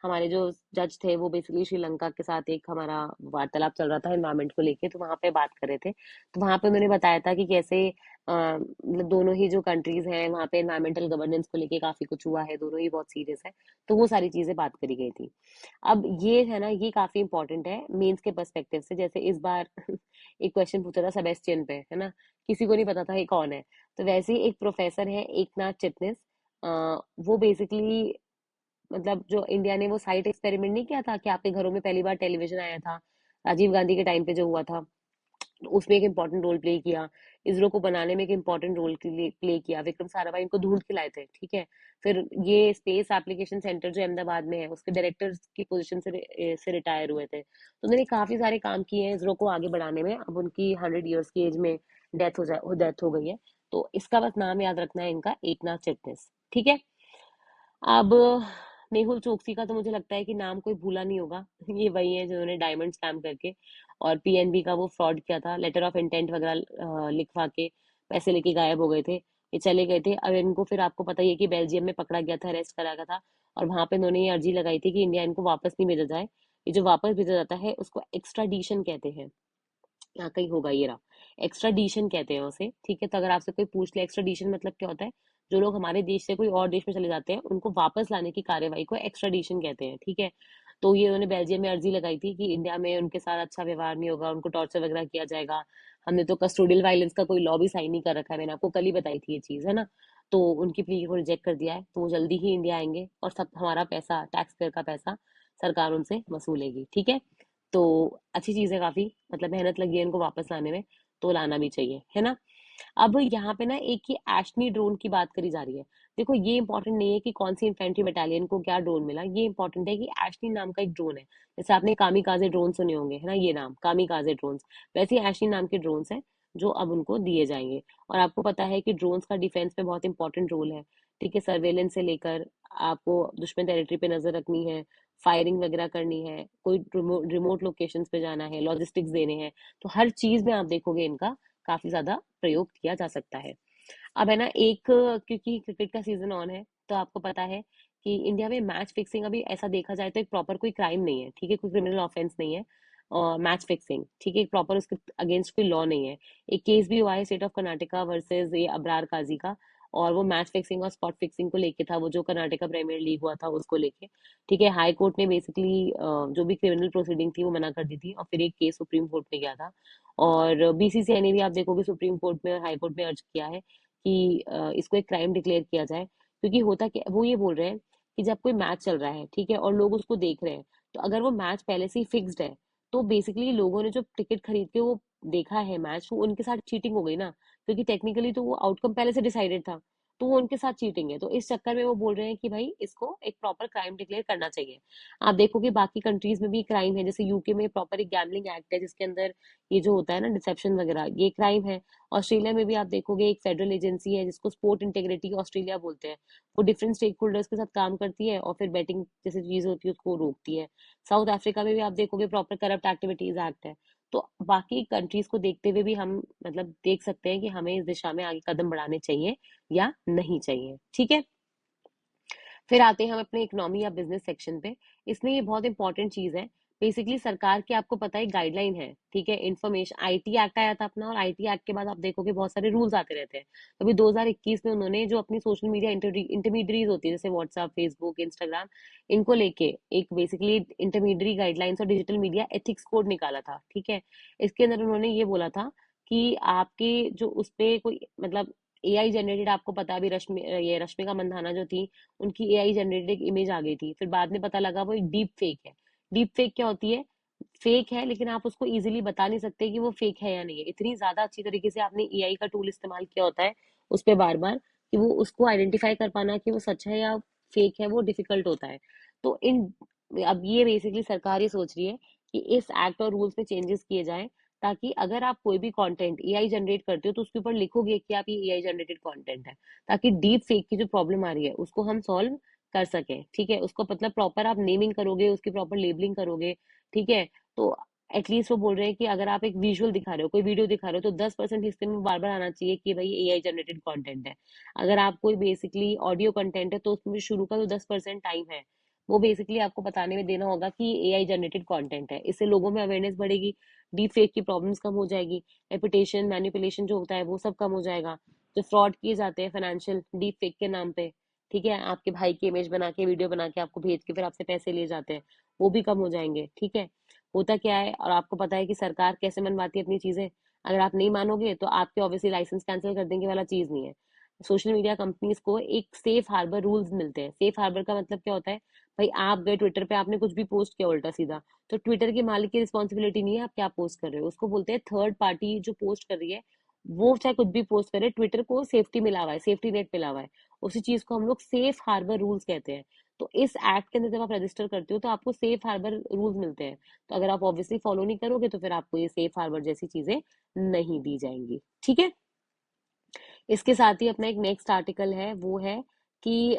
[SPEAKER 1] हमारे जो जज थे वो बेसिकली श्रीलंका के साथ एक हमारा वार्तालाप चल रहा था एनवायरमेंट को लेके, तो वहां पे बात कर रहे थे। तो वहां पे उन्होंने बताया था कि कैसे मतलब दोनों ही जो कंट्रीज हैं वहां पे एनवायरमेंटल गवर्नेंस को लेके काफी कुछ हुआ है, दोनों ही बहुत सीरियस है। तो वो सारी चीजें बात करी गई थी। अब ये है ना, ये काफी इंपॉर्टेंट है मेंस के पर्सपेक्टिव से। जैसे इस बार एक क्वेश्चन पूछा था सेबेस्टियन पे, है ना, किसी को नहीं पता था ये कौन है। तो वैसे ही एक प्रोफेसर है एकनाथ चिटनिस, वो बेसिकली मतलब जो इंडिया ने वो साइट एक्सपेरिमेंट नहीं किया था कि आपके घरों में पहली बार टेलीविजन आया था, राजीव गांधी के टाइम पे जो हुआ था, उसमें एक इम्पोर्टेंट रोल प्ले किया। इसरो को बनाने में एक इम्पोर्टेंट रोल प्ले किया, विक्रम साराभाई इनको ढूंढ के लाए थे, ठीक है। फिर ये स्पेस एप्लीकेशन सेंटर जो अहमदाबाद में है उसके डायरेक्टर की पोजीशन से रिटायर हुए थे। तो उन्होंने काफी सारे काम किए हैं इसरो को आगे बढ़ाने में। अब उनकी 100 ईयर्स की एज में डेथ हो गई है। तो इसका बस नाम याद रखना है इनका, एकनाथ चिटनिस, ठीक है। अब मेहुल चोकसी का तो मुझे लगता है कि नाम कोई भूला नहीं होगा। ये वही है जिन्होंने डायमंड स्कैम करके और पीएनबी का वो फ्रॉड किया था, लेटर ऑफ इंटेंट वगैरह लिखवा के पैसे लेके गायब हो गए थे। ये चले गए थे। अब इनको फिर आपको पता ही है कि बेल्जियम में पकड़ा गया था, अरेस्ट करा गया था। और वहां पे इन्होंने ये अर्जी लगाई थी कि इंडिया इनको वापस नहीं भेजा जाए। ये जो वापस भेजा जाता है उसको एक्स्ट्राडिशन कहते हैं। यहाँ कहीं होगा ये रहा, एक्स्ट्राडिशन कहते हैं उसे, ठीक है। तो अगर आपसे कोई पूछ ले एक्स्ट्राडिशन मतलब क्या होता है, जो लोग हमारे देश से कोई और देश में चले जाते हैं उनको वापस लाने की कार्यवाही को एक्स्ट्राडिशन कहते हैं, ठीक है। तो ये उन्होंने बेल्जियम में अर्जी लगाई थी कि इंडिया में उनके साथ अच्छा व्यवहार नहीं होगा, उनको टॉर्चर वगैरह किया जाएगा। हमने तो कस्टोडियल वायलेंस का कोई लॉ भी साइन नहीं कर रखा है, मैंने आपको कल ही बताई थी ये चीज, है ना। तो उनकी प्ली को रिजेक्ट कर दिया है, तो वो जल्दी ही इंडिया आएंगे और सब हमारा पैसा, टैक्स पेयर का पैसा सरकार उनसे वसूलेगी, ठीक है। तो अच्छी चीज है काफी, मतलब मेहनत लगी है इनको वापस लाने में, तो लाना भी चाहिए, है ना। अब यहाँ पे ना एक ही एशनी ड्रोन की बात करी जा रही है। देखो ये इंपॉर्टेंट नहीं है कि कौन सी इन्फेंट्री बटालियन को क्या ड्रोन मिला, ये इंपॉर्टेंट है कि एशनी नाम का एक ड्रोन है। जैसे आपने कामिकाजे ड्रोन सुने होंगे, है ना, ये नाम कामिकाजे ड्रोन, वैसे ही एशनी नाम के ड्रोन है जो अब उनको दिए जाएंगे। और आपको पता है कि ड्रोन्स का डिफेंस में बहुत इंपॉर्टेंट रोल है, ठीक है। सर्वेलेंस से लेकर आपको दुश्मन टेरिटरी पे नजर रखनी है, फायरिंग वगैरह करनी है, कोई रिमोट लोकेशंस पे जाना है, लॉजिस्टिक्स देने हैं, तो हर चीज में आप देखोगे इनका काफी ज्यादा प्रयोग किया जा सकता है। अब है ना एक, क्योंकि क्रिकेट का सीजन ऑन है, तो आपको पता है कि इंडिया में मैच फिक्सिंग अभी ऐसा देखा जाए तो एक प्रॉपर कोई क्राइम नहीं है, ठीक है, कोई क्रिमिनल ऑफेंस नहीं है। और मैच फिक्सिंग, ठीक है, एक प्रॉपर उसके अगेंस्ट कोई लॉ नहीं है। एक केस भी हुआ है स्टेट ऑफ कर्नाटका वर्सेस ये अबरार काजी का, और वो मैच फिक्सिंग और स्पॉट फिक्सिंग को लेके था, वो जो कर्नाटका प्रीमियर लीग हुआ था उसको लेके, ठीक है। हाई कोर्ट ने बेसिकली जो भी क्रिमिनल प्रोसीडिंग थी वो मना कर दी थी, और फिर एक केस सुप्रीम कोर्ट में गया था। और बीसीसीआई ने भी आप देखोगे सुप्रीम कोर्ट में और हाई कोर्ट में अर्ज किया है कि इसको एक क्राइम डिक्लेयर किया जाए। क्योंकि होता क्या, वो ये बोल रहे हैं कि जब कोई मैच चल रहा है, ठीक है, और लोग उसको देख रहे हैं, तो अगर वो मैच पहले से ही फिक्स्ड है, तो बेसिकली लोगों ने जो टिकट खरीद के वो देखा है मैच, वो उनके साथ चीटिंग हो गई ना, क्योंकि टेक्निकली तो वो आउटकम पहले से डिसाइडेड था। तो वो उनके साथ चीटिंग है, तो इस चक्कर में वो बोल रहे हैं कि भाई इसको एक प्रॉपर क्राइम डिक्लेयर करना चाहिए। आप देखोगे बाकी कंट्रीज में भी क्राइम है, जैसे यूके में प्रॉपर एक गैम्बलिंग एक्ट है जिसके अंदर ये जो होता है ना डिसेप्शन वगैरह, ये क्राइम है। ऑस्ट्रेलिया में भी आप देखोगे एक फेडरल एजेंसी है जिसको स्पोर्ट इंटेग्रिटी ऑस्ट्रेलिया बोलते हैं। वो डिफरेंट स्टेक होल्डर्स के साथ काम करती है और फिर बेटिंग जैसी चीज होती है उसको रोकती है। साउथ अफ्रीका में भी आप देखोगे प्रॉपर करप्ट एक्टिविटीज एक्ट है। तो बाकी कंट्रीज को देखते हुए भी हम मतलब देख सकते हैं कि हमें इस दिशा में आगे कदम बढ़ाने चाहिए या नहीं चाहिए, ठीक है। फिर आते हैं हम अपने इकोनॉमी या बिजनेस सेक्शन पे। इसमें ये बहुत इंपॉर्टेंट चीज है। बेसिकली सरकार की आपको पता है गाइडलाइन है, ठीक है। इन्फॉर्मेशन आईटी एक्ट आया था अपना, और आईटी एक्ट के बाद आप देखोगे बहुत सारे रूल्स आते रहते हैं। तो अभी 2021 में उन्होंने जो अपनी सोशल मीडिया इंटरमीडियरीज होती है जैसे व्हाट्सएप, फेसबुक, इंस्टाग्राम, इनको लेके एक बेसिकली इंटरमीडियरी गाइडलाइंस और डिजिटल मीडिया एथिक्स कोड निकाला था, ठीक है। इसके अंदर उन्होंने ये बोला था कि आपके जो उस पे कोई मतलब एआई जनरेटेड, आपको पता है अभी रश्मिका मंदाना जो थी, उनकी एआई जनरेटेड इमेज आ गई थी, फिर बाद में पता लगा वो एक डीप फेक है। डीप फेक क्या होती है? फेक है लेकिन आप उसको इजीली बता नहीं सकते कि वो फेक है या नहीं है, इतनी ज्यादा अच्छी तरीके से आपने एआई का टूल इस्तेमाल किया होता है उस पे बार बार, कि वो उसको आइडेंटिफाई कर पाना कि वो सच है या फेक है वो डिफिकल्ट होता है। तो इन अब ये बेसिकली सरकार ये सोच रही है कि इस एक्ट और रूल्स में चेंजेस किए जाएं, ताकि अगर आप कोई भी कंटेंट एआई जनरेट करते हो तो उसके ऊपर लिखोगे कि आप ये एआई जनरेटेड कंटेंट है, ताकि डीप फेक की जो प्रॉब्लम आ रही है उसको हम सॉल्व कर सकें। ठीक है, उसको मतलब प्रॉपर आप नेमिंग करोगे, उसकी प्रॉपर लेबलिंग करोगे। ठीक है, तो एटलीस्ट वो बोल रहे हैं कि अगर आप एक विजुअल दिखा रहे हो, कोई वीडियो दिखा रहे हो, तो 10% हिस्से में बार बार आना चाहिए कि भाई एआई जनरेटेड कंटेंट है। अगर आप कोई बेसिकली ऑडियो कंटेंट है तो उसमें शुरू का जो 10% टाइम है वो बेसिकली आपको बताने में देना होगा कि एआई जनरेटेड कंटेंट है। इससे लोगों में अवेयरनेस बढ़ेगी, डीप फेक की प्रॉब्लम्स कम हो जाएगी, रेपुटेशन मैनिपुलेशन जो होता है वो सब कम हो जाएगा। जो फ्रॉड किए जाते हैं फाइनेंशियल डीप फेक के नाम पे, ठीक है, आपके भाई की इमेज बना के वीडियो बना के आपको भेज के फिर आपसे पैसे लिए जाते हैं, वो भी कम हो जाएंगे। ठीक है, होता क्या है, और आपको पता है कि सरकार कैसे मनवाती है अपनी चीजें। अगर आप नहीं मानोगे तो आपके ऑब्वियसली लाइसेंस कैंसिल कर देंगे वाला चीज नहीं है। सोशल मीडिया कंपनीज को एक सेफ हार्बर रूल्स मिलते हैं। सेफ हार्बर का मतलब क्या होता है, भाई आप गए ट्विटर पे, आपने कुछ भी पोस्ट किया उल्टा सीधा, तो ट्विटर के मालिक की रिस्पॉन्सिबिलिटी नहीं है आप क्या पोस्ट कर रहे हो, उसको बोलते हैं थर्ड पार्टी जो पोस्ट कर रही है वो चाहे कुछ भी पोस्ट करे, ट्विटर को सेफ्टी मिला हुआ है, सेफ्टी नेट मिला हुआ है। उसी चीज को हम लोग सेफ हार्बर रूल्स कहते हैं। तो इस एक्ट के अंदर जब आप रजिस्टर करते हो तो आपको सेफ हार्बर रूल्स मिलते हैं। तो अगर आप ऑब्वियसली फॉलो नहीं करोगे तो फिर आपको ये सेफ हार्बर जैसी चीजें नहीं दी जाएंगी। ठीक है, इसके साथ ही अपना एक नेक्स्ट आर्टिकल है, वो है कि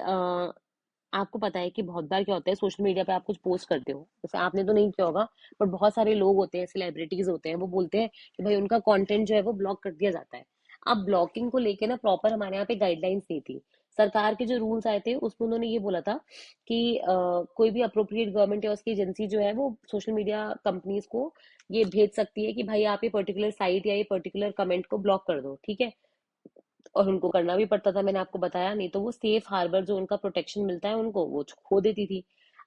[SPEAKER 1] आपको पता है कि बहुत बार क्या होता है, सोशल मीडिया पे आप कुछ पोस्ट करते हो, जैसे आपने तो नहीं किया होगा, पर बहुत सारे लोग होते हैं, सेलिब्रिटीज होते हैं, वो बोलते हैं कि भाई उनका कंटेंट जो है वो ब्लॉक कर दिया जाता है। अब ब्लॉकिंग को लेके ना प्रॉपर हमारे यहाँ पे गाइडलाइंस नहीं थी। सरकार के जो रूल्स आए थे उसमें उन्होंने ये बोला था कि कोई भी अप्रोप्रिएट गवर्नमेंट या उसकी एजेंसी जो है वो सोशल मीडिया कंपनीज को ये भेज सकती है कि भाई आप ये पर्टिकुलर साइट या ये पर्टिकुलर कमेंट को ब्लॉक कर दो। ठीक है, और उनको करना भी पड़ता था, मैंने आपको बताया, नहीं तो वो सेफ हार्बर जो उनका प्रोटेक्शन मिलता है उनको वो खो देती थी।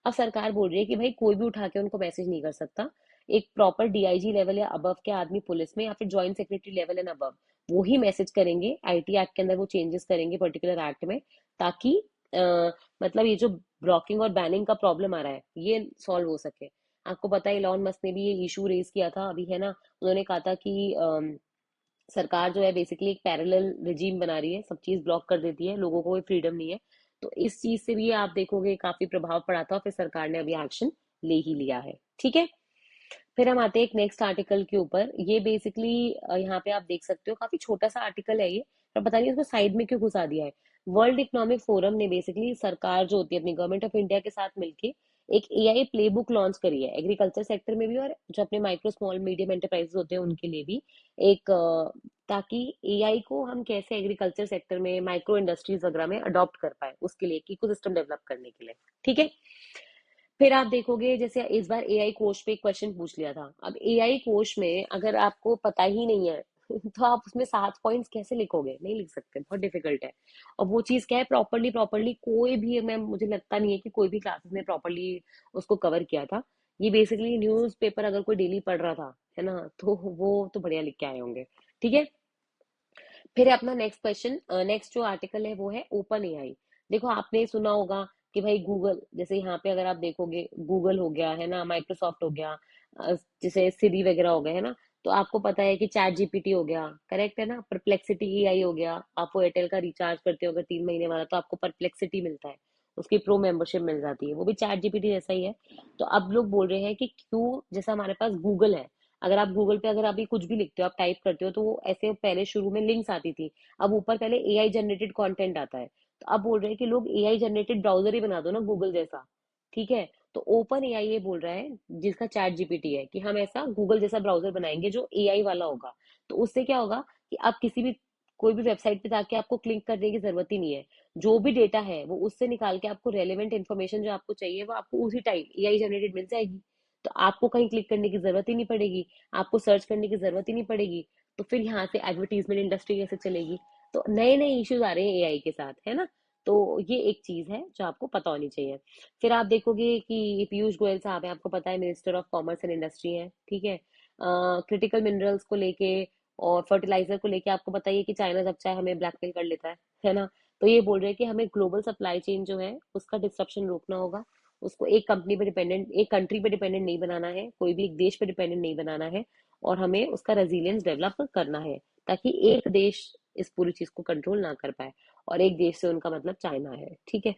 [SPEAKER 1] अब सरकार बोल रही है कि भाई कोई भी उठा के उनको मैसेज नहीं कर सकता। एक प्रॉपर डीआईजी लेवल या अबव के आदमी पुलिस में या फिर joint secretary level and above वो ही मैसेज करेंगे, आईटी एक्ट के अंदर वो चेंजेस करेंगे पर्टिकुलर एक्ट में, ताकि मतलब ये जो ब्लॉकिंग और बैनिंग का प्रॉब्लम आ रहा है ये सॉल्व हो सके। आपको पता है इलॉन मस्क ने भी ये इशू रेज किया था अभी, है ना, उन्होंने कहा था कि सरकार जो है बेसिकली एक पैरेलल रिजीम बना रही है, सब चीज ब्लॉक कर देती है, लोगों को कोई फ्रीडम नहीं है। तो इस चीज से भी आप देखोगे काफी प्रभाव पड़ा था, फिर सरकार ने अभी एक्शन ले ही लिया है। ठीक है, फिर हम आते हैं एक नेक्स्ट आर्टिकल के ऊपर। ये बेसिकली यहाँ पे आप देख सकते हो, काफी छोटा सा आर्टिकल है ये, पर पता नहीं उसको साइड में क्यों घुसा दिया है। वर्ल्ड इकोनॉमिक फोरम ने बेसिकली सरकार जो होती है अपनी गवर्नमेंट ऑफ इंडिया के साथ मिलके एक एआई प्लेबुक लॉन्च करी है, एग्रीकल्चर सेक्टर में भी और जो अपने माइक्रो स्मॉल मीडियम एंटरप्राइजेस होते हैं उनके लिए भी। एक ताकि एआई को हम कैसे एग्रीकल्चर सेक्टर में माइक्रो इंडस्ट्रीज वगैरह में अडॉप्ट कर पाए, उसके लिए इकोसिस्टम डेवलप करने के लिए। ठीक है, फिर आप देखोगे जैसे इस बार एआई कोश पे एक क्वेश्चन पूछ लिया था। अब एआई कोश में अगर आपको पता ही नहीं है तो आप उसमें 7 पॉइंट्स कैसे लिखोगे, नहीं लिख सकते, बहुत डिफिकल्ट है। और वो चीज क्या है, प्रॉपरली प्रॉपरली कोई भी, मैं मुझे लगता नहीं है कि कोई भी क्लासेस ने प्रॉपरली उसको कवर किया था। ये बेसिकली न्यूज पेपर अगर कोई डेली पढ़ रहा था, है ना, तो वो तो बढ़िया लिख के आए होंगे। ठीक है, फिर अपना नेक्स्ट क्वेश्चन, नेक्स्ट जो आर्टिकल है वो है ओपन एआई। देखो आपने सुना होगा कि भाई गूगल, जैसे यहाँ पे अगर आप देखोगे गूगल हो गया, है ना, माइक्रोसॉफ्ट हो गया, जैसे सिरी वगैरह हो गए, है ना, तो आपको पता है कि चैट जीपीटी हो गया, करेक्ट है ना, परप्लेक्सिटी एआई हो गया। आप वो एयरटेल का रिचार्ज करते हो अगर 3 महीने वाला तो आपको परप्लेक्सिटी मिलता है, उसकी प्रो मेंबरशिप मिल जाती है, वो भी चैट जीपीटी जैसा ही है। तो अब लोग बोल रहे हैं कि क्यों, जैसा हमारे पास गूगल है, अगर आप गूगल पे अगर अभी कुछ भी लिखते हो, आप टाइप करते हो, तो वो ऐसे पहले शुरू में लिंक्स आती थी, अब ऊपर पहले एआई जनरेटेड कंटेंट आता है। तो अब बोल रहे हैं कि लोग एआई जनरेटेड ब्राउजर ही बना दो ना गूगल जैसा। ठीक है, तो ओपन एआई ये बोल रहा है, जिसका चैट जीपीटी है, कि हम ऐसा गूगल जैसा ब्राउजर बनाएंगे जो एआई वाला होगा। तो उससे क्या होगा कि आप किसी भी कोई भी वेबसाइट पे जाके आपको क्लिक करने की जरूरत ही नहीं है। जो भी डेटा है वो उससे निकाल के आपको रेलेवेंट इन्फॉर्मेशन जो आपको चाहिए वो आपको उसी टाइम एआई जनरेटेड मिल जाएगी। तो आपको कहीं क्लिक करने की जरूरत ही नहीं पड़ेगी, आपको सर्च करने की जरूरत ही नहीं पड़ेगी। तो फिर यहाँ से एडवर्टीजमेंट इंडस्ट्री कैसे चलेगी। तो नए नए इश्यूज आ रहे हैं एआई के साथ, है ना। तो ये एक चीज है जो आपको पता होनी चाहिए। फिर आप देखोगे कि पीयूष गोयल साहब है, आपको पता है minister of commerce and industry है। ठीक है, क्रिटिकल मिनरल्स को लेके और फर्टिलाइजर को लेके आपको बताइए कि चाइना जब चाहे हमें ब्लैकमेल कर लेता है ना। तो ये बोल रहे हैं कि हमें ग्लोबल सप्लाई चेन जो है उसका डिस्ट्रप्शन रोकना होगा, उसको एक कंपनी पे डिपेंडेंट, एक कंट्री पे डिपेंडेंट नहीं बनाना है, कोई भी एक देश पे डिपेंडेंट नहीं बनाना है, और हमें उसका रेजिलियंस डेवलप करना है, ताकि एक देश इस पूरी चीज को कंट्रोल ना कर पाए। और एक देश से उनका मतलब चाइना है, ठीक है।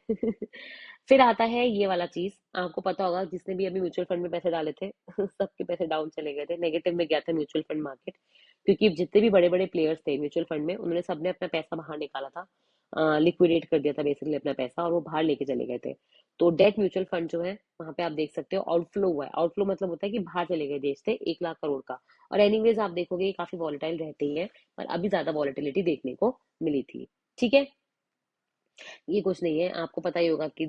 [SPEAKER 1] फिर आता है ये वाला चीज, आपको पता होगा जिसने भी अभी म्यूचुअल फंड में पैसे डाले थे सबके पैसे डाउन चले गए थे, नेगेटिव में गया था म्यूचुअल फंड मार्केट। क्योंकि जितने भी बड़े बड़े प्लेयर्स थे म्यूचुअल फंड में, उन्होंने सबने अपना पैसा बाहर निकाला था, लिक्विडेट कर दिया था बेसिकली अपना पैसा, और वो बाहर लेके चले गए थे। तो डेट म्यूचुअल फंड जो है वहां पे आप देख सकते हो आउटफ्लो हुआ है। आउटफ्लो मतलब होता है कि बाहर चले गए देश से 1 लाख करोड़ का। और एनीवेज आप देखोगे ये काफी वॉलेटाइल रहते ही है, पर अभी ज्यादा वॉलेटिलिटी देखने को मिली थी, ठीक है। ये कुछ नहीं है, आपको पता ही होगा कि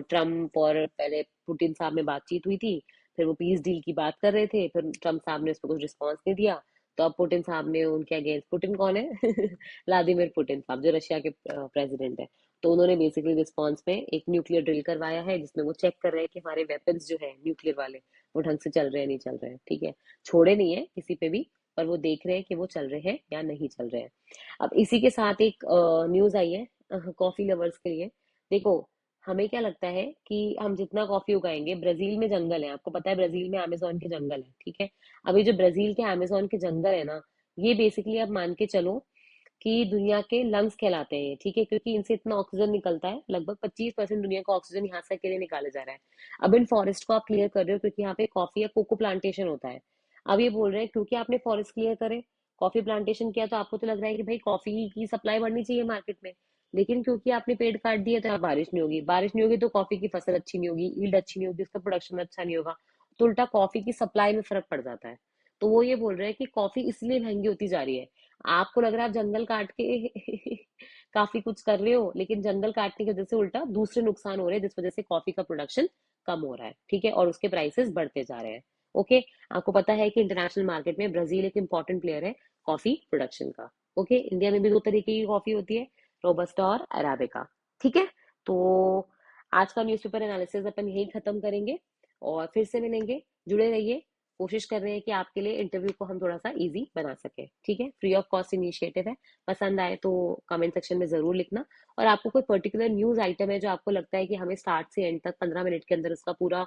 [SPEAKER 1] ट्रम्प और पहले पुतिन साहब में बातचीत हुई थी, फिर वो पीस डील की बात कर रहे थे, फिर ट्रम्प साहब ने उस पर कुछ रिस्पॉन्स नहीं दिया, तो अब पुतिन साहब ने उनके अगेंस्ट, पुतिन कौन है व्लादिमीर पुतिन साहब जो रशिया के प्रेसिडेंट है, तो उन्होंने बेसिकली रिस्पॉन्स में एक न्यूक्लियर ड्रिल करवाया है, जिसमें वो चेक कर रहे हैं कि हमारे वेपन्स जो है न्यूक्लियर वाले वो ढंग से चल रहे हैं नहीं चल रहे हैं, ठीक है। छोड़े नहीं है किसी पे भी, पर वो देख रहे हैं कि वो चल रहे हैं या नहीं चल रहे हैं। अब इसी के साथ एक न्यूज आई है कॉफी लवर्स के लिए। देखो, हमें क्या लगता है कि हम जितना कॉफी उगाएंगे, ब्राजील में जंगल है, आपको पता है ब्राजील में अमेजोन के जंगल है, ठीक है। अभी जो ब्राजील के अमेजोन के जंगल है ना, ये बेसिकली आप मान के चलो कि दुनिया के लंग्स कहलाते हैं, ठीक है, क्योंकि इनसे इतना ऑक्सीजन निकलता है, लगभग 25% दुनिया का ऑक्सीजन यहाँ से अकेले निकाला जा रहा है। अब इन फॉरेस्ट को आप क्लियर कर रहे हो क्योंकि यहाँ पे कॉफी या कोको प्लांटेशन होता है। अब ये बोल रहे हैं क्योंकि आपने फॉरेस्ट क्लियर करे, कॉफी प्लांटेशन किया, तो आपको तो लग रहा है कि भाई कॉफी की सप्लाई बढ़नी चाहिए मार्केट में। लेकिन क्योंकि आपने पेड़ काट दिए तो यहाँ बारिश नहीं होगी, बारिश नहीं होगी तो कॉफी की फसल अच्छी नहीं होगी, ईल्ड अच्छी नहीं होगी, उसका प्रोडक्शन अच्छा नहीं होगा, तो उल्टा कॉफी की सप्लाई में फर्क पड़ जाता है। तो वो ये बोल रहे हैं कि कॉफी इसलिए महंगी होती जा रही है। आपको लग रहा है आप जंगल काट के काफी कुछ कर रहे हो, लेकिन जंगल काटने की वजह से उल्टा दूसरे नुकसान हो रहे हैं, जिस वजह से कॉफी का प्रोडक्शन कम हो रहा है, ठीक है, और उसके प्राइसेस बढ़ते जा रहे हैं। ओके। आपको पता है कि इंटरनेशनल मार्केट में ब्राजील एक इंपॉर्टेंट प्लेयर है कॉफी प्रोडक्शन का। ओके। इंडिया में भी 2 तरीके की कॉफी होती है, रोबस्टा और अराबिका, ठीक है। तो आज का न्यूज़पेपर एनालिसिस अपन यही खत्म करेंगे, और फिर से मिलेंगे। जुड़े रहिए, कोशिश कर रहे हैं कि आपके लिए इंटरव्यू को हम थोड़ा सा इजी बना सके, ठीक है। फ्री ऑफ कॉस्ट इनिशिएटिव है, पसंद आए तो कमेंट सेक्शन में जरूर लिखना। और आपको कोई पर्टिकुलर न्यूज आइटम है जो आपको लगता है कि हमें स्टार्ट से एंड तक 15 मिनट के अंदर उसका पूरा